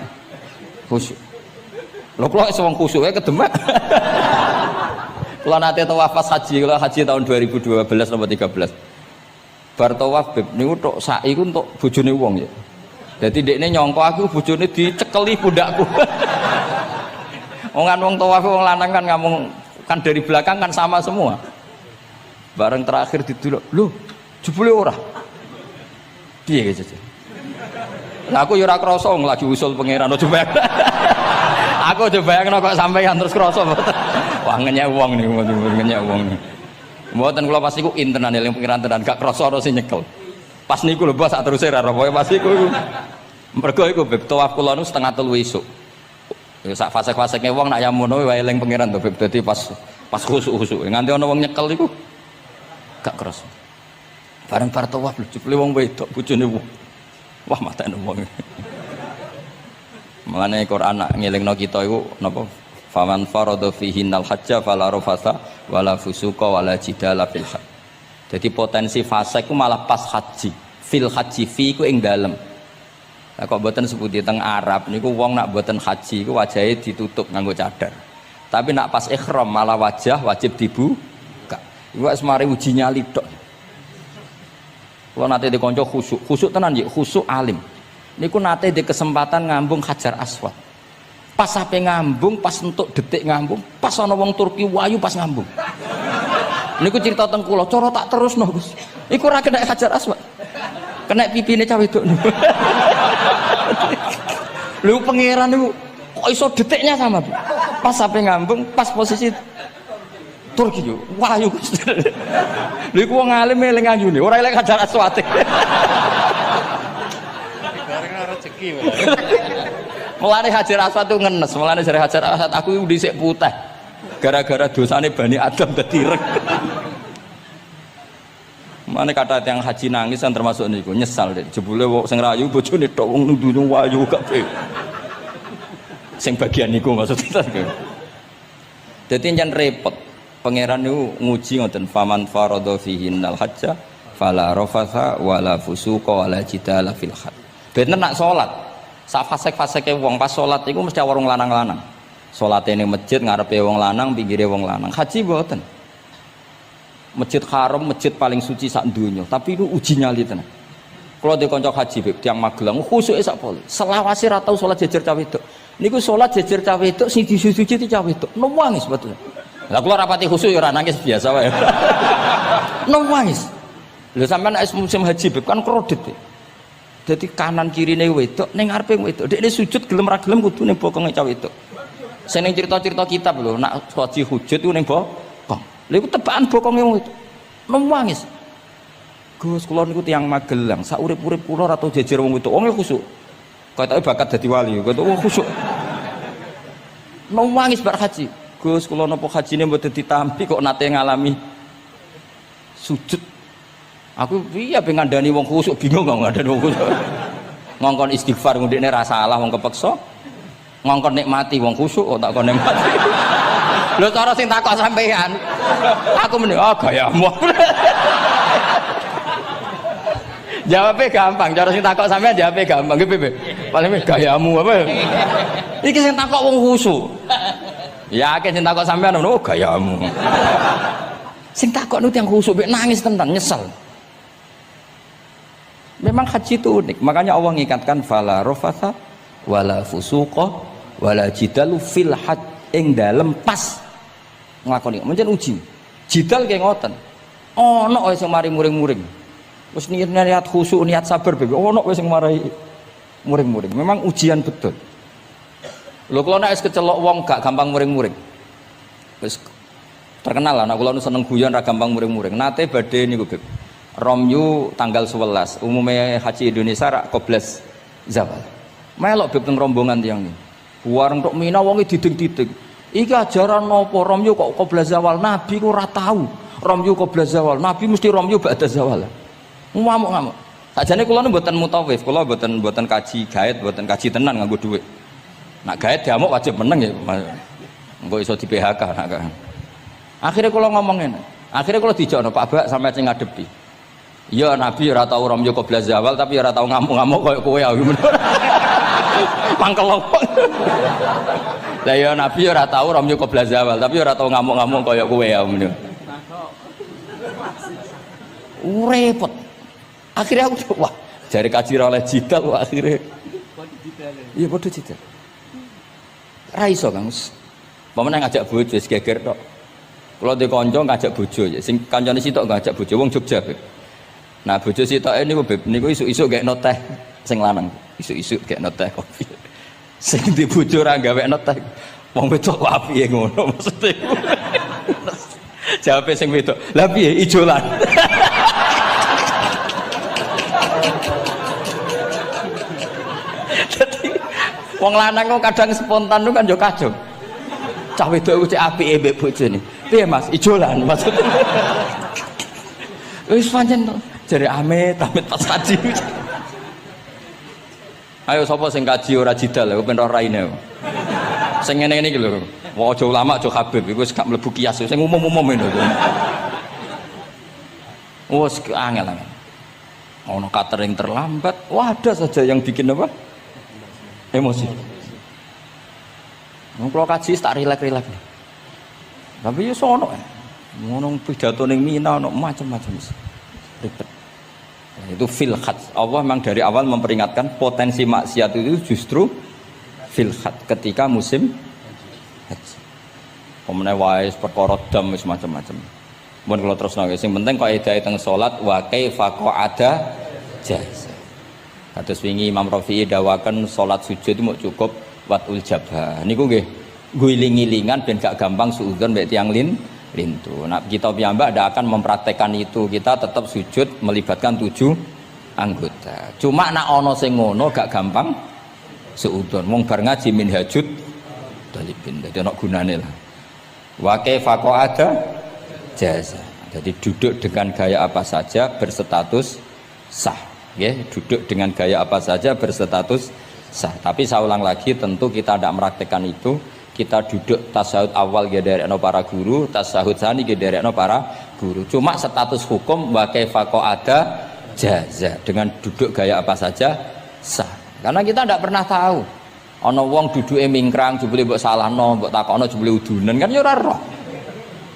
khusyuk. Lho kula wis wong khusyuke kedemek. Kula nate tawaf pas haji, kula haji tahun 2012 nomor 13. Bar tawaf Beb niku tok sak iku entuk bojone wong ya. Dadi dekne nyangka aku bojone dicekeli pundakku. Wong tawaf wong lanang kan ngomong kan dari belakang kan sama semua. Bareng terakhir didelok, lho jebule ora. Piye gitu. Lah aku ya ora krasa lagi usul pangeran coba. Aku coba bayangno kok sampeyan terus krasa mboten. Wah ngenyek wong niku ngenyek wong niku. Mboten kula pas iku intenan eling pangeran tenan gak krasa ana sing nyekel. Pas niku lho bos sak teruse ra pokoke pas iku. Mergo iku Beb tawaf kula nu setengah 3 esuk. Ya sak fasek-faseke wong nak yamono wae eling pangeran to Beb. Dadi pas khusuk-khusuk nganti ana wong nyekel iku gak krasa. Bareng bar tawaf lho jebule wong wedok bojone wong. Wah matane wong. Mulane Quran nak ngelingno kita iku napa? Faman farada fihinnal hajja fala rafasa wala fusuqa wala jidala fil hajj. Jadi potensi fasik ku malah pas haji. Fil haji fi ku ing dalem. Lah kok mboten sebuti teng Arab niku wong nak mboten haji iku wajahe ditutup nganggo cadar. Tapi nak pas ihram malah wajah wajib dibuka. Iku wis mari uji nyali tok. Kula nate dikonco khusuk. Khusuk tenan nggih, khusuk alim. Niku nate di kesempatan ngambung Hajar Aswad. Pas sampe ngambung, pas entuk detik ngambung, pas ana wong Turki wayu pas ngambung. Niku cerita teng kula, cara tak terusno Gus. Iku ora kena Hajar Aswad. Kena pipine cah wedok niku. Lho pangeran niku kok iso detiknya sama, Bu. Pas sampe ngambung, pas posisi Turki yo wayu Gus. Lha iku wong alim eling ayune, ora eling Hajar Aswad. Rezeki mulane Hajar Aswad itu ngenes, mulane jare Hajar Aswad aku dhisik putih gara-gara dosane Bani Adam dadi reg. Mulane kata yang haji nangis kan termasuk niku nyesal deh jebule wong sing rayu bojone tok wong nuduh wayu kabeh sing bagian niku maksudnya dadi nyen repot pangeran niku nguji ngoten faman farada fihinnal hajja fala rafasa wala fusuqa wala jidala fil hajj. Bener nak sholat, sak fasek-faseke wong pas sholat itu mesti warung lanang-lanang. Sholatnya ning masjid ngarepe wong lanang, pinggire wong lanang. Haji mboten. Masjid Haram, masjid paling suci sak donya, tapi itu uji nyali tenan. Kalau di kanca haji Beb, tiang Magelang khusuke sak poli. Selawase ra tau sholat jejer cah wedok. Niku sholat jejer cah wedok sing disuci cah wedok. Nangis betul. Lah kula rapati khusyuk ya ora nangis biasa wae. nangis. Lho sampean nek musim haji Beb kan kredit. Dadi kanan kirine wedok ning ngarepe wedok. Dekne sujud gelem ra gelem kudu ning bokonge cah wedok. Sing ning cerita-cerita kitab lho, nak haji hujud ku ning bokong. Lha iku tebakan bokonge wedok. Nangis. Gus kula niku tiyang Magelang, sak urip-urip kula ora tau jejer wong wedok. Wong khusuk. Ketoke bakat dadi wali, ketoke khusuk. Nangis bar haji. Gus kula napa hajine mboten ditampi kok nate ngalami sujud. Aku piye ben ngandani wong khusuk bingung kok ngandani wong khusuk. Ngongkon istighfar ngundekne ra salah wong kepeksa. Ngongkon nikmati wong khusuk kok tak kon nikmati. Lho cara sing takok sampean. Aku meni gayamu. Jawabnya gampang, cara sing takok sampean jawabnya gampang. Nggih piye? Paling gayamu apa? Iki sing takok wong khusuk. Yakin sing takok sampean ngono gayamu. Sing takok nu tiyang khusuk mek nangis tenan nyesel. Memang haji itu unik, makanya Allah ngikatkan fala rafatha wala fusuqa wala jidalu fil hajj ing dalem pas nglakoni. Mencen uji. Jidal kaya ngoten. Ana wae sing mari muring-muring. Wis niat khusyuk, niat sabar bebe. Ono wis sing marai muring-muring. Memang ujian betul. Lho kula nek wis kecelok wong gak gampang muring-muring. Wis terkenal lah nek kula seneng guyon ra gampang muring-muring. Nate badhe niku Beb. Romyu tanggal 11. Umume haji Indonesia rak koblas zawal. Melok Beb teng rombongan tiyang iki. Wareng tok Mina wonge diding-diding. Iki ajaran napa Romyu kok koblas zawal? Nabi ku ora tau. Romyu koblas zawal. Nabi mesti Romyu ba'da zawal. Ngamuk-ngamuk. Sakjane kula nu mboten mutawif, kula mboten kaji gaet, mboten kaji tenan nganggo dhuwit. Nak gaet diamuk wajib meneng ya. Engko iso di PHK nak kan. Akhire kula ngomong ngene. Akhire kula dijono Pak Bak sampe sing ngadepi. Ya Nabi ora tau Romyo qobla zawal tapi ora tau ngamuk-ngamuk koyo kowe ya. Mangkel opo. Lah ya Nabi ora tau Romyo qobla zawal tapi ora tau ngamuk-ngamuk koyo kowe ya. Repot. Akhirnya aku wah jari kaji oleh jidal wah akhirnya iya bodoh jidal raiso Kang pemene ngajak bojo wis geger tok kula de kanca ngajak bojo sing kancane sitok ngajak bojo wong Jogja Beb. Nah bojo sitoke niku Beb niku isuk-isuk gekno teh sing lanang isuk-isuk gekno teh kopi sing di bojo ora gawekno teh wong wedok kok piye ngono maksude jawabe sing wedok lha piye ijolan. Wong lanang kok kadang spontan kan yo kacau. Cah wedok ku cek apike mbek bojone. Piye Mas? Ijolan maksudnya. Wis pancen to. Jare amit pas kaji. Ayo sapa sing kaji ora jidal kok ben ora raine. Sing ngene-ngene iki lho. Wong aja ulama aja Habib iku wis gak mlebu kias sing umum-umum ngono. Wes angel. Ono catering terlambat. Wah, ada saja yang bikin apa? Emosi. Kalau kaji tak rilek-rilek. Tapi ya sono. Ngono pidato ning Mina ono macam-macam. Ribet. Itu fil hajj. Allah memang dari awal memperingatkan potensi maksiat itu justru fil hajj ketika musim haji. Pemene wae perkara dam wis macam-macam. Mun kula terusno sing penting kaidah teng salat wa kaifa qa'ada jaz. Kados wingi Imam Rafi'i dawaken salat sujud itu mau cukup watul jabah. Niku nggih guling-gilingan ben gak gampang suudzon mbek tiyang lintu. Nah, kita piyambak ndak akan mempraktekkan itu. Kita tetap sujud melibatkan 7 anggota. Cuma nak ana sing ngono gak gampang suudzon. Wong bar ngaji minhajud talibin. Dadi ana gunane lah. Wa kaifa qa'ada jaza. Jadi duduk dengan gaya apa saja berstatus sah. Ya, duduk dengan gaya apa saja berstatus sah. Tapi saya ulang lagi, tentu kita tidak mempraktekkan itu. Kita duduk tasahud awal dari para guru, tasahud sani dari para guru. Cuma status hukum wa kaifa qa'ada jaza, dengan duduk gaya apa saja sah. Karena kita tidak pernah tahu. Ana wong duduke mingkrang jebule mbok salahno, mbok takokno jebule udunan kan ya ora roh.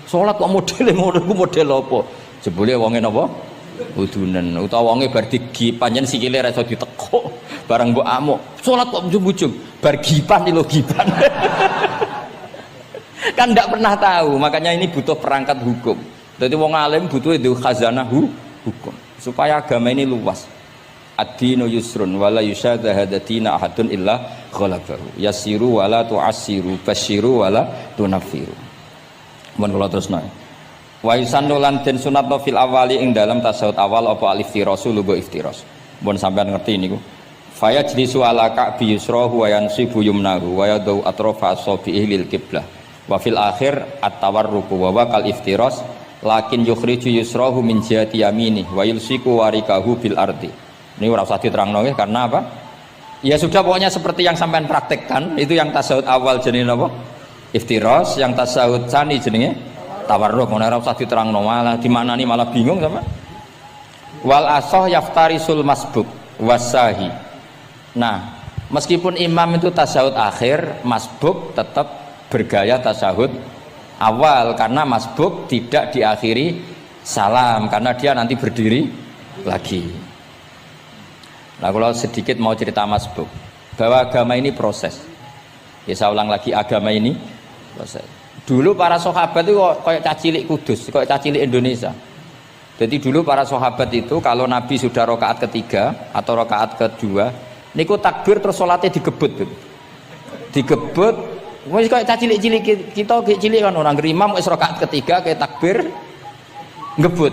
Salat kok modele ngono ku model apa? Jebule wonge napa? Udunan utawa wonge bar digi panjen sikile ra iso ditekuk barang mbok amuk salat kok ujug-ujug bar gipan lho gipan. Kan ndak pernah tahu, makanya ini butuh perangkat hukum. Jadi wong alim butuh itu khazanah hukum supaya agama ini luas. Ad-dinu yusrun wala yusyadha hadatina ahadun illa ghalabahu. Yasiru wala tu'assiru, basyiru wala tunaffiru. Mun kula terusno. Wa yusannu lan den sunatno fil awali ing dalam tasawuf awal apa al-iftirasu lugo iftiras. Mun sampean ngerti niku. Faya jlisu ala ka'bi yusrahu wa yansibu yumnahu wa yadau atrafa asabihi lil qiblah. Wa fil akhir at-tawarruku wa kal iftiras lakin yukhriju yusrahu min jihati yamini wa yulsiku warikahu bil ardi. Ini ora usah diterangno nggih karena apa? Ya sudah pokoknya seperti yang sampean praktekkan, itu yang tasawuf awal jenenge apa? Iftiras, yang tasawuf tsani jenenge tawarruk. Ora usah diterangno malah dimaknani malah bingung sama. Wal asah yaftarisul masbuk wasahi. Nah, meskipun imam itu tasawuf akhir, masbuk tetap bergaya tasawuf awal karena masbuk tidak diakhiri salam karena dia nanti berdiri lagi. Nah, kalau sedikit mau cerita masbuk bahwa agama ini proses. Ya saya ulang lagi, agama ini proses. Dulu para sahabat itu kayak cacilik Kudus, kayak cacilik Indonesia. Jadi dulu para sahabat itu kalau Nabi sudah rakaat ketiga atau rakaat kedua, niku takbir terus sholatnya digebut. Digebut, wis kayak cacilik-cilik kita cilik kan orang imam wis rakaat ketiga kayak takbir ngebut.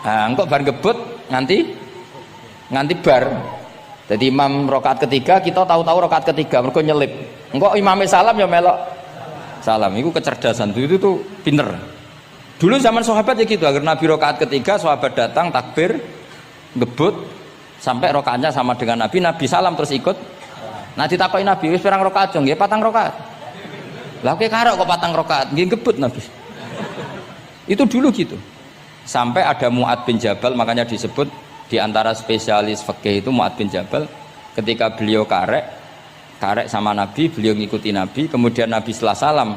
Nah, engko bar ngebut nganti bar. Jadi imam rakaat ketiga kita tahu-tahu rakaat ketiga mergo nyelip. Engko imame salam ya melok salam. Itu kecerdasan itu tuh pinter. Dulu zaman sahabat ya gitu, agar Nabi rakaat ketiga sahabat datang takbir ngebut sampai rakaatnya sama dengan Nabi, Nabi salam terus ikut. Nah ditakoki Nabi wis pirang rakaat jong? Nggih 4 rakaat. Lah kowe karo kok 4 rakaat? Nggih ngebut Nabi. Itu dulu gitu. Sampai ada Mu'ad bin Jabal, makanya disebut di antara spesialis fikih itu Mu'ad bin Jabal, ketika beliau karek sama Nabi, beliau ngikuti Nabi, kemudian Nabi setelah salam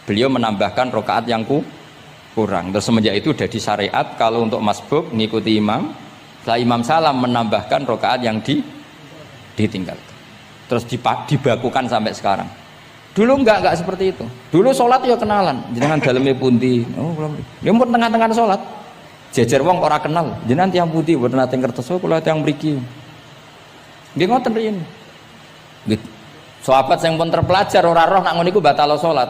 beliau menambahkan rakaat yang kurang. Terus semenjak itu udah di syariat kalau untuk masbuk ngikuti imam, setelah imam salam menambahkan rakaat yang ditinggalkan. Terus dibakukan sampai sekarang. Dulu enggak seperti itu. Dulu sholat ya kenalan, jenengan dalemnya pundi. Oh, ya pun tengah-tengah sholat. Jejer wong ora kenal, jenengan tiyang pundi mboten nate ngertos kula tiyang mriki. Nggih ngoten riyen. Nggih. Sahabat sing pun terpelajar ora roh nak ngono iku batal salat.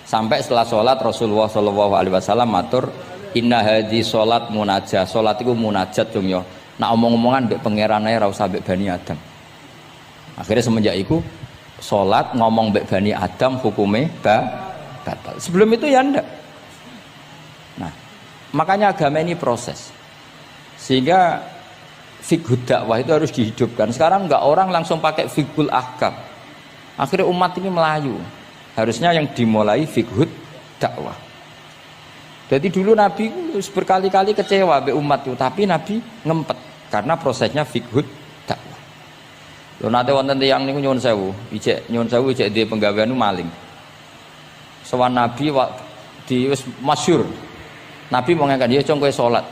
Sampai setelah salat Rasulullah sallallahu alaihi wasallam matur, "Inna hadhi salat munajah." Salat iku munajat dong ya. Nak omong-omongan mbek pangeran ae ora usah mbek Bani Adam. Akhirnya semenjak itu salat ngomong mbek Bani Adam hukume batal. Sebelum itu ya ndak. Nah, makanya agama ini proses, sehingga fiqhud dakwah itu harus dihidupkan. Sekarang enggak orang langsung pakai fiqhul ahkam, akhirnya umat ini melayu. Harusnya yang dimulai fiqhud dakwah. Jadi dulu Nabi berkali-kali kecewa be umat itu, tapi Nabi ngempet karena prosesnya fiqhud dakwah. Lho nate wonten tiyang niku nyuwun sewu, ijek di penggawean maling. Sowan Nabi di wis masyhur. Nabi mau ngangkat dia cong kowe salat.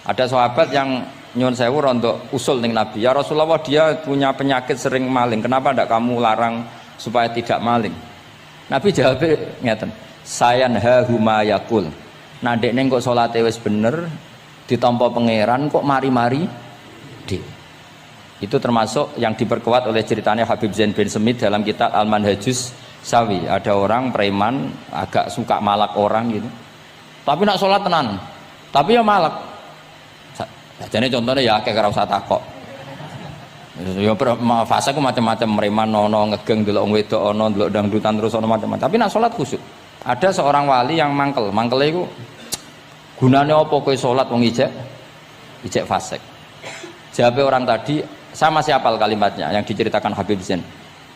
Ada sahabat yang nyuwun sewu rondo usul ning Nabi. Ya Rasulullah, dia punya penyakit sering maling. Kenapa ndak kamu larang supaya tidak maling? Nabi jawab ngeten. Sayanha huma yaqul. Nah dekne kok salate wis bener ditampa pangeran kok mari-mari di. Itu termasuk yang diperkuat oleh ceritanya Habib Zain bin Smith dalam kitab Al-Manhajus Sawi. Ada orang preman agak suka malak orang gitu. Tapi nak sholat tenan, tapi ya malak. Jadi contohnya ya kayak ora usah takok. Ya fase ku macam-macam, preman ono ngegeng delok wong wedok ono delok dangdutan terus ono macam-macam. Tapi nak sholat khusyuk. Ada seorang wali yang mangkele iku gunane apa kowe sholat wong ijek fasik. Jawab orang tadi, saya masih hafal kalimatnya yang diceritakan Habib Zain.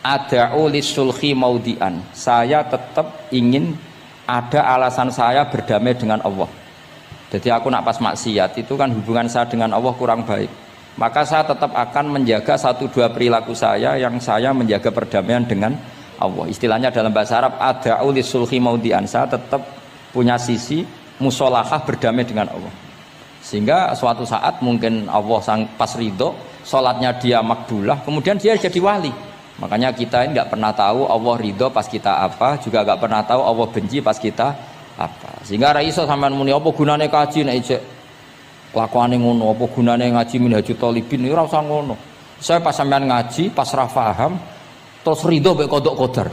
Ada'u lisulhi maudian. Saya tetap ingin ada alasan saya berdamai dengan Allah. Jadi aku nak pas maksiat itu kan hubungan saya dengan Allah kurang baik. Maka saya tetap akan menjaga 1-2 perilaku saya yang saya menjaga perdamaian dengan Allah. Istilahnya dalam bahasa Arab ada'u lisulhi maudian. Saya tetap punya sisi musolahah berdamai dengan Allah. Sehingga suatu saat mungkin Allah pas ridho, sholatnya dia makbulah, kemudian dia jadi wali. Makanya kita ini nggak pernah tahu Allah ridho pas kita apa, juga nggak pernah tahu Allah benci pas kita apa. Sehingga ra iso sampean muni apa gunane kaji nek ijek kelakuane ngono, apa gunane ngaji Minhajul Thalibin ora usah ngono. Saya pas sampean ngaji, pas ra paham terus ridho mek kodok kodar.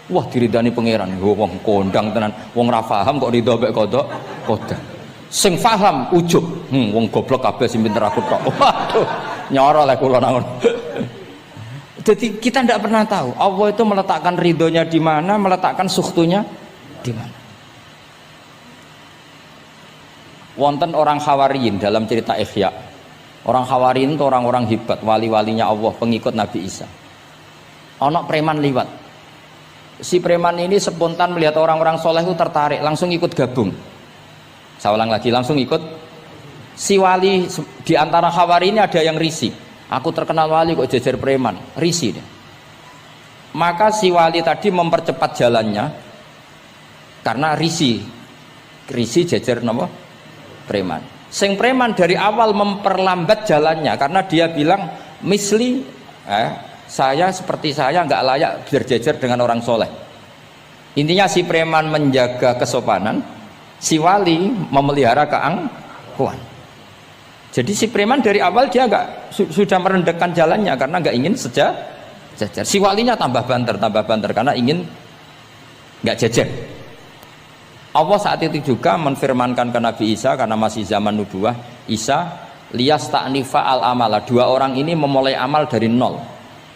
Wah diridani pangeran, wong kondang tenan, wong ra paham kok ridho mek kodok kodar. Sing paham ujug, wong goblok kabeh sing pinter aku tok. Waduh, nyoro lek kula nang ngono. Jadi kita tidak pernah tahu Allah itu meletakkan ridhonya di mana, meletakkan sukhtunya di mana. Wonten orang Hawariyin dalam cerita Ihya. Orang Hawariyin itu orang-orang hebat, wali-walinya Allah, pengikut Nabi Isa. Ono preman liwat. Si preman ini spontan melihat orang-orang soleh itu tertarik, langsung ikut gabung. Saya ulang lagi, langsung ikut. Si wali di antara Hawariyin ini ada yang risih. Aku terkenal wali kok jejer preman, risih dia. Maka si wali tadi mempercepat jalannya karena risih jejer nama preman. Sing preman dari awal memperlambat jalannya karena dia bilang misli saya seperti saya nggak layak berjejer dengan orang soleh. Intinya si preman menjaga kesopanan, si wali memelihara keangkuhan. Jadi si preman dari awal dia sudah merendekkan jalannya karena nggak ingin sejajar. Si walinya tambah banter karena ingin nggak jejer. Allah saat itu juga menfirmankan ke Nabi Isa karena masih zaman nubuah, Isa liyas ta'nifa al amala. Dua orang ini memulai amal dari nol.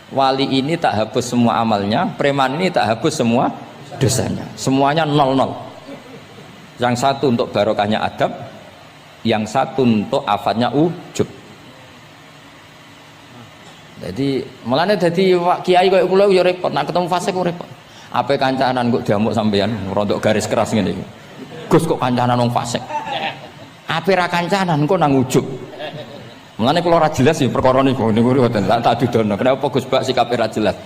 Wali ini tak hapus semua amalnya, preman ini tak hapus semua dosanya. Semuanya nol. Yang satu untuk barokahnya adab, yang satu untuk afatnya ujub. Jadi mulane dadi kiai koyo kula yo repot, nak ketemu fase kok repot. Ape kancanan kok diamuk sampean rontok garis keras ngene iki. Gus kok kancanan wong fasik. Ape ra kancanan kok nang ujub. Mulane kula ora jelas ya perkara niku ngoten tak dudono. Kenapa Gus Bak sikape ra jelas?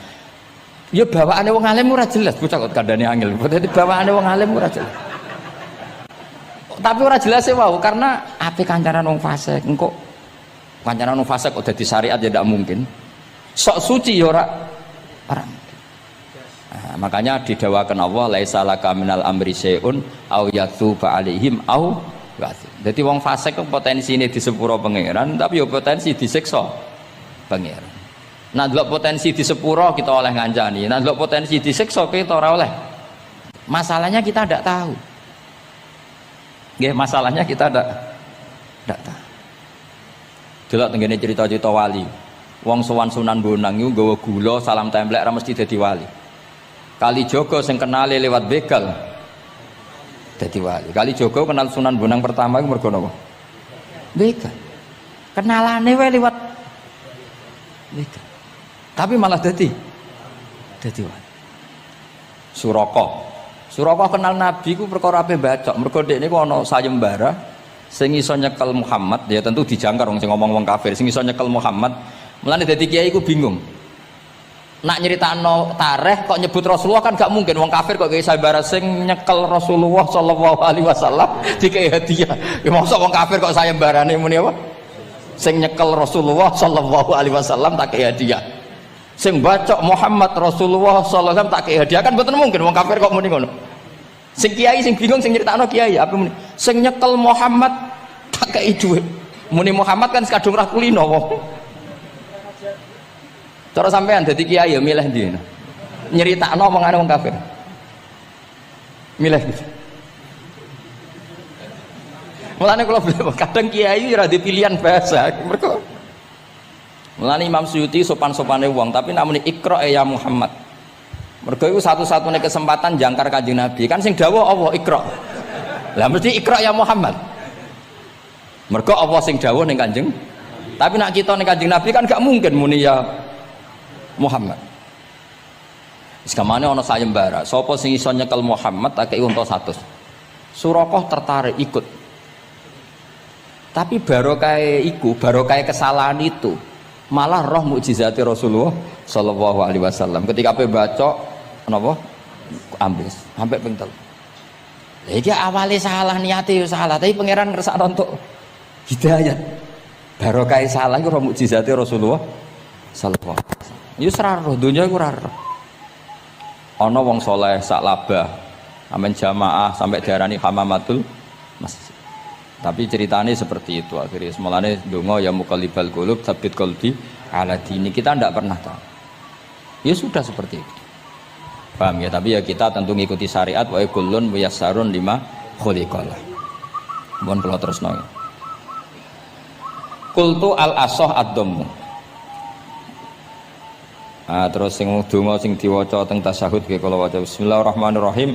Ya bawaane wong alim ora jelas, bocah kok kandhane angel. Dadi bawaane wong alim ora jelas. Tapi ora jelas wae karena ape kancanan wong fasik engko kancanan wong fasik kok dadi syariat ya ndak mungkin. Sok suci ya ora. Nah, makanya didawakan Allah laisa laka minal amri syai'un au yatuba alaihim au ya'dzib. Dadi wong fasik kok potensine di sepuro pangeran tapi ya potensi disiksa pangeran. Nah delok potensi di sepuro kita oleh ngancani, nah delok potensi disiksa kita ora oleh. Masalahnya kita ndak tahu. Nggih, masalahnya kita ndak tahu. Delok tengene cerita-cerita wali. Wong sowan Sunan Bonang iku nggawa gula salam templek ra mesti dadi wali. Kalijogo sing kenale lewat begal dadi wali. Kalijogo kenal Sunan Bonang pertama iku mergo napa? Begal. Kenalane wae lewat begal. Tapi malah dadi wali. Suraka kenal Nabi ku perkara ape bacok. Mergo dekne ku ana sayembara sing iso nyekel Muhammad, ya tentu dijangkar wong sing ngomong wong kafir, sing iso nyekel Muhammad. Mulane dadi kiai ku bingung. Nak nyeritakno tarikh kok nyebut Rasulullah kan gak mungkin wong kafir kok kiai sayembara sing nyekel Rasulullah sallallahu alaihi wasallam dikei hadiah. Ya mosok wong kafir kok sayembarane muni apa? Sing nyekel Rasulullah sallallahu alaihi wasallam tak kei hadiah. Sing bacok Muhammad Rasulullah sallallahu alaihi wasallam tak kei hadiah kan mboten mungkin wong kafir kok muni ngono. Sing kiai sing bingung sing nyeritakno kiai apa muni? Sing nyekel Muhammad tak kei dhuwit. Muni Muhammad kan kadung ra kulino wong. Cara sampean dadi kiai ya milih ndi? Nyeritakno omongane wong kafir. Milih. Mulane kula kadang kiai ora di pilihan bahasa. Mergo mulane Imam Suyuti sopan-sopane wong tapi namune Iqra ya Muhammad. Mergo iku satu-satunya kesempatan jangkar Kanjeng Nabi. Kan sing dawuh Allah Iqra. Lah mesti Iqra ya Muhammad. Mergo Allah sing dawuh ning Kanjeng. Tapi nak kita ning Kanjeng Nabi kan gak mungkin muni ya Muhammad. Sekamane ana sayembara, sapa sing iso nyekel Muhammad tak kei unta 100. Suraqah tertarik ikut. Tapi barokah iku, barokah kesalahan itu malah roh mukjizati Rasulullah sallallahu alaihi wasallam. Ketika pe baca napa ambles sampai ping 3. Lah iki awale salah niate yo salah, tapi pangeran ngersakno untuk hidayat. Barokah salah iku roh mukjizati Rasulullah sallallahu alaihi wasallam. Ya ora roh donya iku ora roh. Ana wong saleh sak labah Amin jamaah sampai diarani hamamatul masjid. Tapi ceritanya seperti itu akhirnya. Semulanya dongo ya muqallibal qulub tsabbit qalbi ala dini. Kita tidak pernah tahu. Ya sudah seperti itu. Paham ya? Tapi ya kita tentu ngikuti syariat wa kullun muyassarun lima khuliqalah. Mohon kula terusno. Qultu al-asah ad-dhammu. Terus sing donga sing diwaca teng tasyahud nggih kula waca bismillahirrahmanirrahim.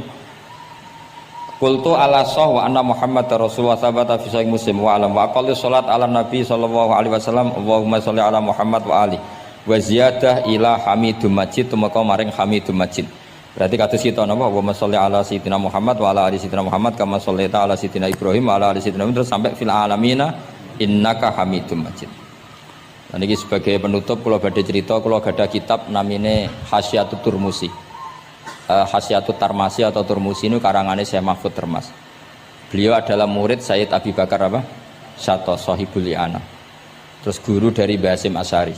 Qultu al-asah wa anna Muhammad Rasulullah sabata fi sahih Muslim wa alam wa aqalli salat ala Nabi sallallahu alaihi wasallam Allahumma sholli ala Muhammad wa ali wa ziyadah ila hamidum majid tumeka maring hamidum majid. Berarti kados kita napa Allahumma sholli ala sayyidina Muhammad wa ala ali sayyidina Muhammad kama shollaita ala sayyidina Ibrahim wa ala ali sayyidina Ibrahim terus sampai fil alamina innaka hamidum majid. Dan ini sebagai penutup kalau badhe cerita kalau ada kitab namine Hasyiatut Turmusi. Hasyiatut Tarmasi atau Turmusi ini karangannya Syekh Mahfud Termas. Beliau adalah murid Sayyid Abi Bakar apa? Syato Sohibul Li'ana. Terus guru dari Mbah Hasyim Asy'ari.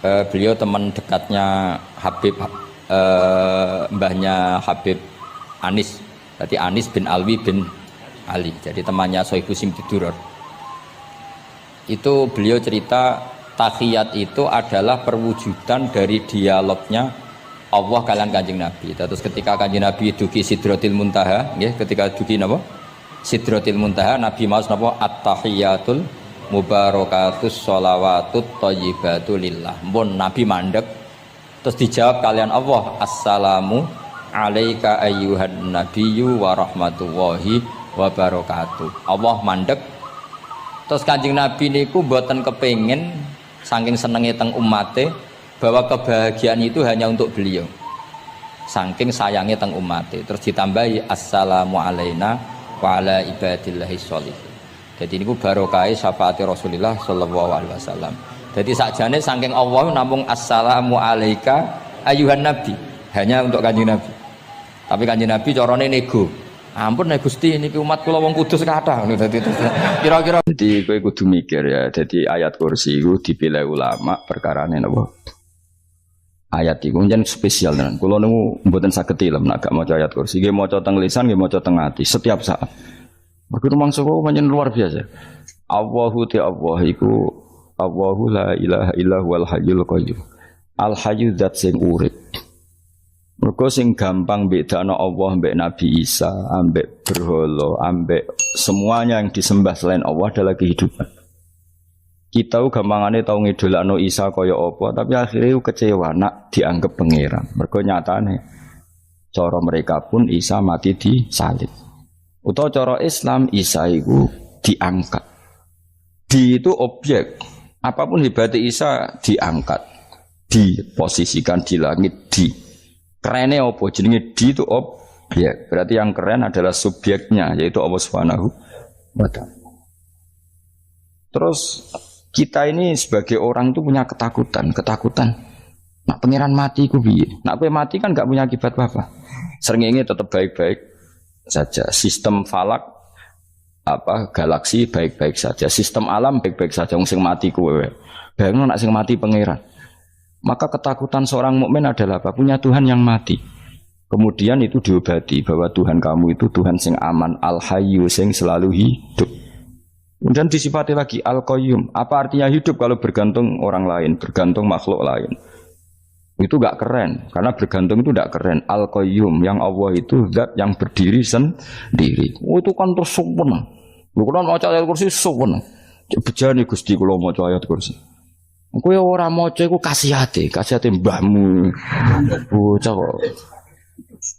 Beliau teman dekatnya Habib mbahnya Habib Anis. Berarti Anis bin Alwi bin Ali. Jadi temannya Sohibul Simtiduror. Itu beliau cerita tahiyat itu adalah perwujudan dari dialognya Allah kalian Kanjeng Nabi. Terus ketika Kanjeng Nabi dugi Sidratil Muntaha, nggih, ketika dugi napa? Sidratil Muntaha, Nabi maos napa? At-tahiyatul mubarakatus sholawatut thayyibatu lillah. Mun Nabi mandek terus dijawab kalian Allah, assalamu alaika ayyuhan nabiyyu wa rahmatullahi wa barakatuh. Allah mandek. Terus Kanjeng Nabi niku mboten kepengin saking senenge teng umate bahwa kebahagiaan itu hanya untuk beliau. Saking sayangnya teng umate. Terus ditambahi assalamu alaina wa ala ibadillahi sholihin. Jadi niku barokah syafaati Rasulullah sallallahu alaihi wasallam. Jadi sakjane saking Allah namung assalamu alaika ayyuhan nabi, hanya untuk Kanjeng Nabi. Tapi Kanjeng Nabi carane nego. Ampun nek Gusti niki umat kula wong kudus kathah ngono dadi kira-kira dadi kowe kudu mikir ya. Dadi ayat kursi iku dipilih ulama perkarane napa? Ayat iku njen spesial tenan. Kula niku mboten saged ilem nek gak maca ayat kursi. Nggih maca teng lisan, nggih maca teng ati setiap saat. Mergo mangsa kok pancen luar biasa. Allahu ta Allah iku Allahu la ilaha illa huwal hayyul qayyum. Al hayyu zat sing urip. Mergo sing gampang bedakno Allah mbek Nabi Isa, ambek berhala, ambek semuanya yang disembah selain Allah adalah kehidupan. Kita gampangane tau ngidolakno Isa kaya apa, tapi akhirnya kecewa nak dianggap pangeran. Mergo nyatane cara mereka pun Isa mati disalib. Utawa cara Islam Isa iku diangkat. Di itu objek. Apapun hebatnya Isa diangkat, diposisikan di langit di. Kerennya apa? Jenenge di itu objek. Berarti yang keren adalah subjeknya, yaitu Allah Subhanahu wa ta'ala. Terus kita ini sebagai orang itu punya ketakutan. Nak pangeran mati ku piye? Nak kowe mati kan gak punya akibat apa-apa. Srengenge tetap baik-baik saja. Sistem falak galaksi baik-baik saja. Sistem alam baik-baik saja. Wong sing mati kowe. Bayangno nak sing mati pangeran. Maka ketakutan seorang mukmin adalah apa? Punya Tuhan yang mati. Kemudian itu diobati bahwa Tuhan kamu itu Tuhan sing aman, al-hayyu sing selalu hidup. Kemudian disifati lagi al-qayyum. Apa artinya hidup kalau bergantung orang lain, bergantung makhluk lain? Itu gak keren, karena bergantung itu gak keren. Al-qayyum, yang Allah itu zat yang berdiri sendiri. Oh, itu kan terus sempurna. Lu kan mau ayat kursi sempurna. Bejane Gusti kula maca ayat kursi. Kowe ora maca iku kasihate mbahmu. Bocah kok.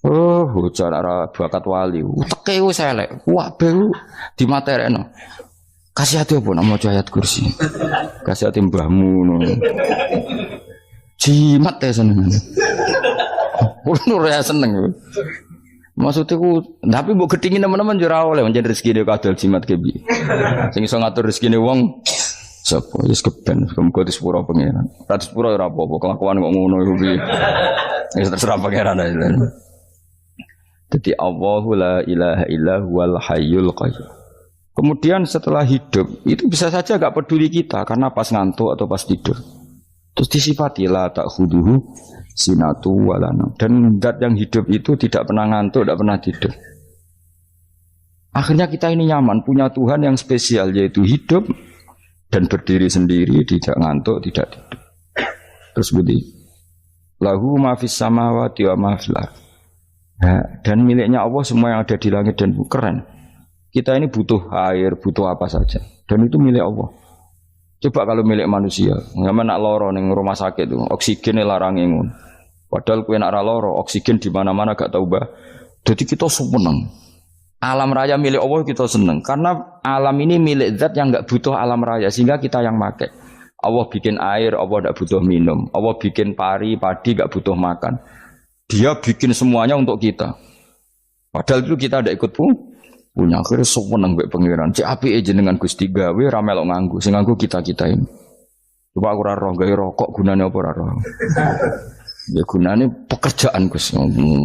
Oh, bocah ora bakat wali. Uteke wis elek. Kabeh dimaterekno. Kasihate apa nek maca ayat kursi? Kasihate mbahmu ngono. Jimat ya seneng. Kulo ora seneng. Maksudnya tapi mbok gedhingi teman-teman yo ora oleh njen rezekine kadol jimat ke piye. Sing iso ngatur rezekine wong sapa wis keben muga disepuro pangeran. Ra disepuro ora apa-apa kelakuan kok ngono iku piye. Wis terserah pangeran ae. Jadi Allahu la ilaha illa huwal hayyul qayyum. Kemudian setelah hidup itu bisa saja gak peduli kita karena pas ngantuk atau pas tidur. Terus disifati la ta'khuduhu sinatu walana. Dan zat yang hidup itu tidak pernah ngantuk, tidak pernah tidur. Akhirnya kita ini nyaman, punya Tuhan yang spesial, yaitu hidup dan berdiri sendiri, tidak ngantuk, tidak tidur. Terus begitu. Lahu ma fis samawati wa ma fil ardh. Dan miliknya Allah semua yang ada di langit dan bumi. Keren. Kita ini butuh air, butuh apa saja. Dan itu milik Allah. Coba kalau milik manusia, nggak nak loro neng rumah sakit tuh, oksigennya larang ingun. Padahal kue nak loro, oksigen di mana-mana gak tahu bah. Jadi kita seneng. Alam raya milik Allah kita seneng, karena alam ini milik zat yang nggak butuh alam raya, sehingga kita yang pakai. Allah bikin air, Allah tidak butuh minum. Allah bikin padi nggak butuh makan. Dia bikin semuanya untuk kita. Padahal itu kita tidak ikut punya. Akhirnya seneng mbek pangeran. Cek apike jenengan Gusti gawe ra melok nganggo. Sing nganggo kita-kita ini. Coba aku ora roh gawe rokok gunane apa ora roh. Ya gunane pekerjaan Gus,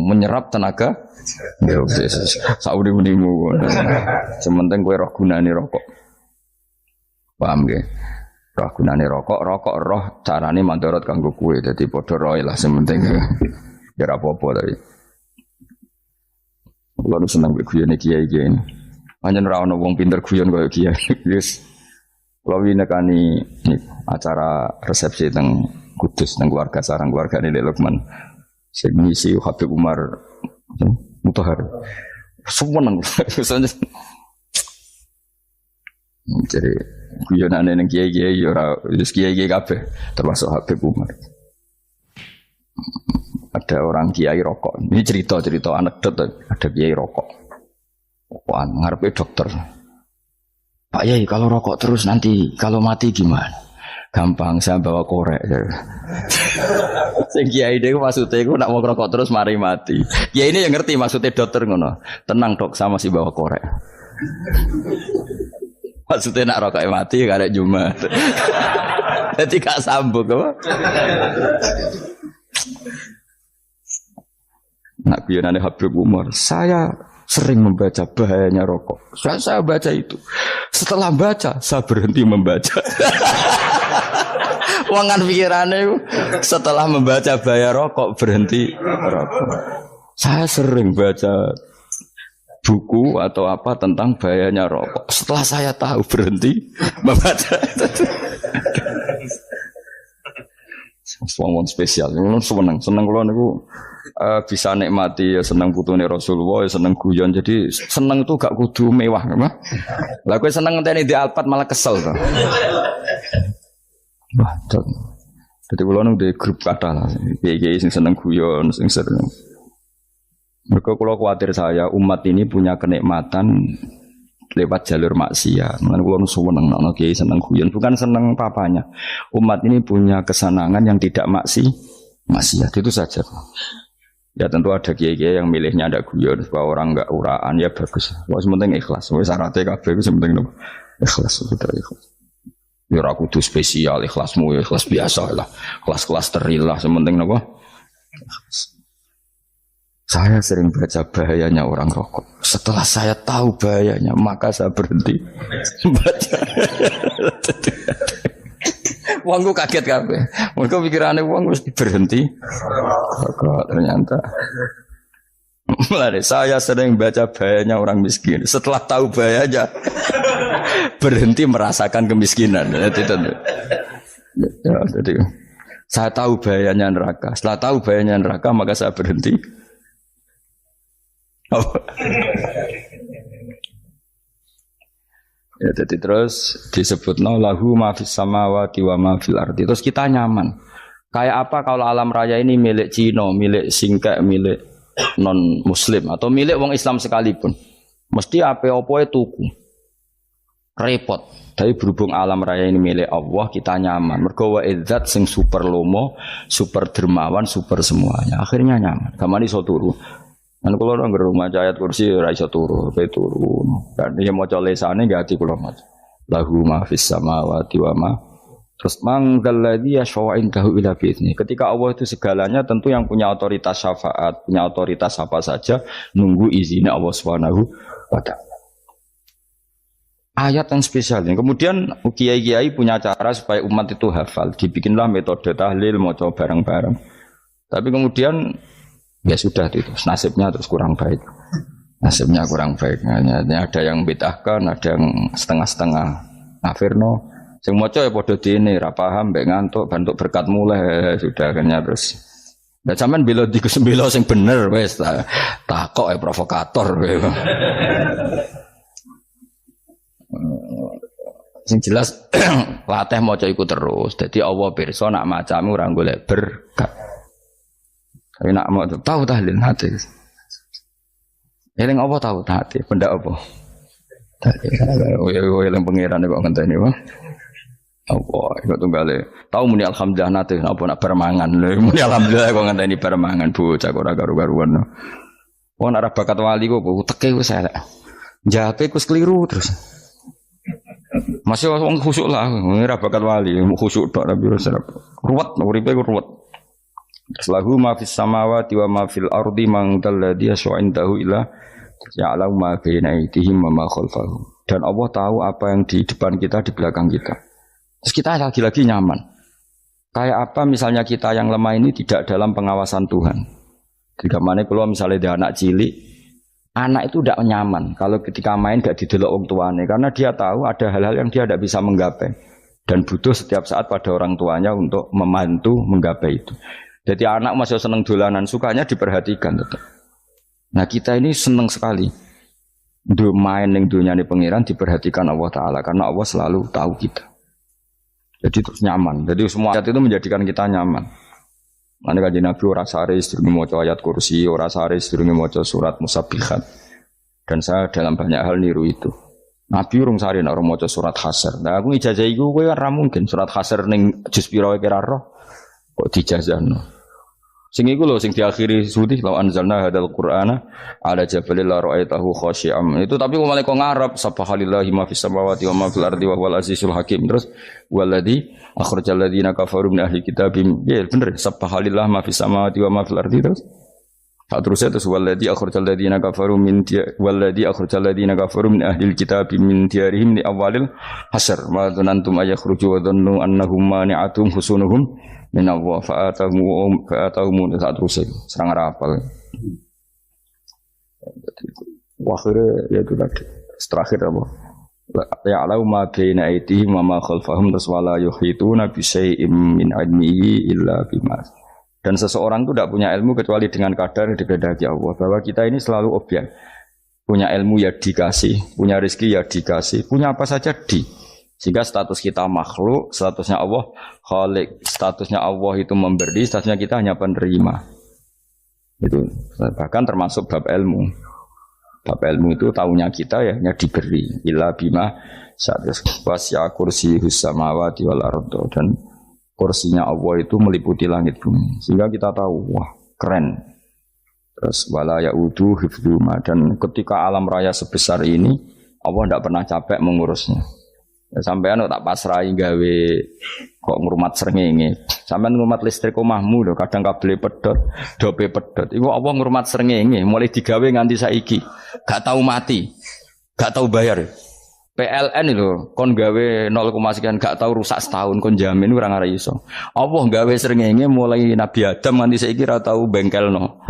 menyerap tenaga. Ya wis sauri-urimu. Sementing kowe roh gunane rokok. Paham nggih? Roh gunane rokok roh carane mandorot kanggo kowe. Dadi padha roe lah sementing. Ya ora apa-apa tapi. Kalau senang berguyon kiai-kiai ini, hanya rawon wong pinter guyon kayak kiai. Yes, kalau ini nekani acara resepsi teng Kudus teng keluarga sarang keluarga ini Lukman, ngisi Habib Umar Mutahar, semua nang jadi guyonan neng kiai-kiai ora wis kiai-kiai kabeh termasuk Habib Umar. Ada orang kiai rokok. Ini cerita anekdot. Ada kiai rokok. Rokokan ngarepe dokter. Pak Yai, kalau rokok terus nanti kalau mati gimana? Gampang, saya bawa korek. Sing kiai dhewe maksudnya iku nak mau rokok terus mari mati. Kiai ini yang ngerti maksudnya dokter ngono. Tenang dok, sama si bawa korek. Maksudnya nak rokok mati gak ada Jumat. Jadi gak sambung apa? Nak guyonane Habib Umar, saya sering membaca bahayanya rokok. Saya baca itu. Setelah baca, saya berhenti membaca. Wangan pikirannya setelah membaca bahaya rokok berhenti rokok. Saya sering baca buku atau apa tentang bahayanya rokok. Setelah saya tahu berhenti membaca. Wong spesial, seneng kalau niku bisa nikmati ya seneng putune Rasulullah, ya seneng guyon. Jadi seneng itu gak kudu mewah, memang. Lah kowe seneng ngenteni di Alphard malah kesel to. Wah, jadi kalau nung di grup kata lah, kiai sing seneng guyon, sing sering. Mereka kalau khawatir saya umat ini punya kenikmatan lewat jalur maksiat. Mulane kula seneng nek kiai seneng guyon, bukan seneng papanya. Umat ini punya kesenangan yang tidak maksiat, itu saja. Ya tentu ada kiai-kiai yang milihnya ada guyon supaya orang enggak uraan, ya bagus. Wes penting ikhlas. Wes syaratnya kabeh iku penting ikhlas, sudah ikhlas. Ya ora kudu spesial ikhlasmu, ya ikhlas biasa lah. Kelas-kelas teril lah, sementing napa? Saya sering baca bahayanya orang rokok. Setelah saya tahu bahayanya, maka saya berhenti baca. Wongku kaget kabeh. Mergo pikirane wong wis berhenti. Kok ternyata. Mulai saya sering baca bahayanya orang miskin. Setelah tahu bahayanya, berhenti merasakan kemiskinan. Jadi saya tahu bahayanya neraka. Setelah tahu bahayanya neraka, maka saya berhenti. Ya, jadi terus disebutna lahu ma fis samawati wa ma fil ardi. Terus kita nyaman. Kayak apa kalau alam raya ini milik Cina, milik Singkek, milik non muslim atau milik wong Islam sekalipun. Mesti apa-apa tuku. Repot. Tapi berhubung alam raya ini milik Allah, kita nyaman. Mergo wa izzat sing super lomo, super dermawan, super semuanya. Akhirnya nyaman. Gamane iso turu. Kan kula nang rumah ayat kursi ora iso turu, pe turu. Dan dia maca lesane nggih ati kula maca. Lahu ma fis samawati wa ma. Terus manggal ladzi yashfa'u indahu ila bi'izni. Ketika Allah itu segalanya, tentu yang punya otoritas syafaat, punya otoritas apa saja nunggu izinnya Allah Subhanahu wa ta'ala. ayat yang spesial ini. Kemudian kiai-kiai punya cara supaya umat itu hafal. Dibikinlah metode tahlil, mau coba bareng-bareng. Tapi kemudian ya sudah itu nasibnya terus kurang baik. Nasibnya kurang baik. Hanya ada yang bid'ahkan, ada yang setengah-setengah ngafirno. Sing maca ya padha dene ra paham mbek ngantuk bantuk berkat mulai sudah akhirnya terus. Lah sampean bela bela sing bener wis takok provokator. Sing jelas latih maca iku terus. Dadi Allah pirsa nak macamu ora golek berkat. Tapi nak mau tahu tahlil hati. Eling apa tahu hati? Benda apa? Tahlil. Eling pangeran kok ngenteni wae. Apa iku tunggale. Tahu muni alhamdulillah nate apa nak permangan. Muni alhamdulillah kok ngenteni permangan bocah ora karu-karuan. Wong ora bakat wali kok teke wis elek. Jape wis keliru terus. Masih wong khusuk lah, ora bakat wali, khusuk tok tapi ruwet, uripe ku ruwet. Lahu ma fis samawati wa ma fil ardi man dalladhi yash'indahu illa ya'lamu ma baina aydihim wa ma khalfahum. Dan Allah tahu apa yang di depan kita, di belakang kita. Terus kita lagi-lagi nyaman. Kayak apa misalnya kita yang lemah ini tidak dalam pengawasan Tuhan. Ketika mana kalau misalnya dia anak cilik, anak itu tidak nyaman kalau ketika main gak didelok orang tuanya karena dia tahu ada hal-hal yang dia tidak bisa menggapai dan butuh setiap saat pada orang tuanya untuk membantu menggapai itu. Jadi anak masih senang dolanan, sukanya diperhatikan tetap. Nah kita ini senang sekali main yang dunia ini pengiran diperhatikan Allah Ta'ala karena Allah selalu tahu kita. Jadi terus nyaman. Jadi semua ayat itu menjadikan kita nyaman. Mana kajian Nabi ora sare sedurunge maca ayat kursi, ora sare sedurunge maca surat musabbihat. Dan saya dalam banyak hal niru itu. Nabi urung sare nek ora maca surat Hasyr. Nah aku ijazah iku kowe ora mungkin surat Hasyr ning juz pira wae kira roh kok dijazahno. Sing iku lho sing diakhiri sudi law anzalna hadzal qur'ana ala jabalil la ra'aitahu khashi'am. Itu tapi mulai kok ngarep subhanallahi ma fis samawati wa ma fil ardi wa huwal azizul hakim. Terus waladzi akhrajal ladzina kafaru min ahli kitabim. Ya bener subhanallahi ma fis samawati wa ma fil ardi terus. Terusnya terus waladzi akhrajal ladzina kafaru min waladzi akhrajal ladzina kafaru min ahli kitabim min diyarihim li awalil hasyr. Ma dzanantum ayakhruju wa dhannu annahum mani'atum husunuhum minallah fa'atahum saat rusik serang rapal. Akhirnya ya itu tadi terakhir apa ya'lamu ma baina aydihim wa ma khalfahum wala yuhituna bi syai'in min ilmihi illa bima. Dan seseorang itu tidak punya ilmu kecuali dengan kadar yang dikehendaki Allah. Bahwa kita ini selalu objek. Punya ilmu ya dikasih, punya rezeki ya dikasih, punya apa saja sehingga status kita makhluk, statusnya Allah khalik, statusnya Allah itu memberi, statusnya kita hanya penerima. Itu bahkan termasuk bab ilmu. Bab ilmu itu tahunya kita ya hanya diberi. Illa bima wasya kursiyus samawati wal ardo, dan kursinya Allah itu meliputi langit bumi. Sehingga kita tahu, wah keren. Terus wala ya'udu hifdzuma, dan ketika alam raya sebesar ini Allah tidak pernah capek mengurusnya. Ya, sampean tak pasrahi gawe kok ngrumat srengenge. Sampean ngrumat listrik omahmu lho, kadang kabel pedhot, dope pedhot. Iku apa ngrumat srengenge mulai digawe nganti saiki. Gak tahu mati. Gak tahu bayar. PLN lho, kon gawe 0, sekian gak tahu rusak setahun kon jamin ora ngara iso. Apa gawe srengenge mulai Nabi Adam nganti saiki ora tahu bengkelno.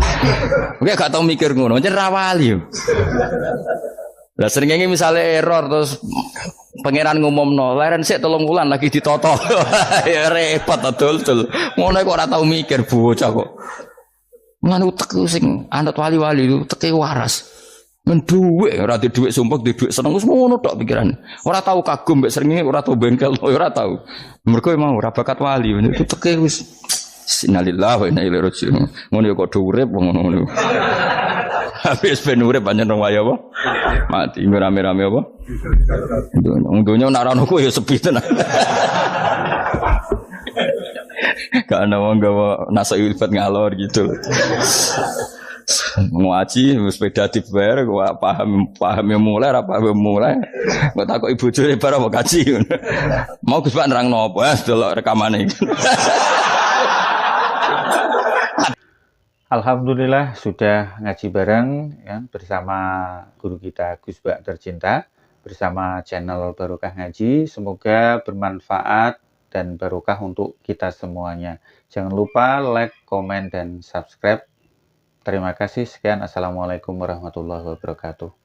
Oke gak tahu mikir ngono, jen ra wali yo. Lah srengenge misale error terus pangeran ngumumno, leren sik 3 wulan lagi ditoto. Ya repot dul-dul. Ngono kok ora tau mikir bocah kok. Ngono utek sing anut wali-wali itu teke waras. Men dhuwit ora di dhuwit sumpek, di dhuwit seneng wis ngono tok pikirane. Ora tau kagum mbek srengenge, ora tau bengkel, ora tau. Mergo emang ora bakat wali, itu teke wis innalillahi wa inna ilaihi raji'un. Ngono kok do urip ngono. Habis ben urip pancen rong wae apa? Mati rame-rame apa? Untunya nak ana kok ya sepi tenan. Gak ana wong gawa nasa ilfat ngalor gitu. Ngaji sepeda dibayar paham yang mulai ora paham mulai. Kok takok ibu jure bar apa kaji. Mau Gus Pak nerangno apa? Delok rekamane. Alhamdulillah sudah ngaji bareng ya, bersama guru kita Gus Bak tercinta. bersama channel Barokah Ngaji. Semoga bermanfaat dan barokah untuk kita semuanya. Jangan lupa like, komen, dan subscribe. Terima kasih. Sekian. Assalamualaikum warahmatullahi wabarakatuh.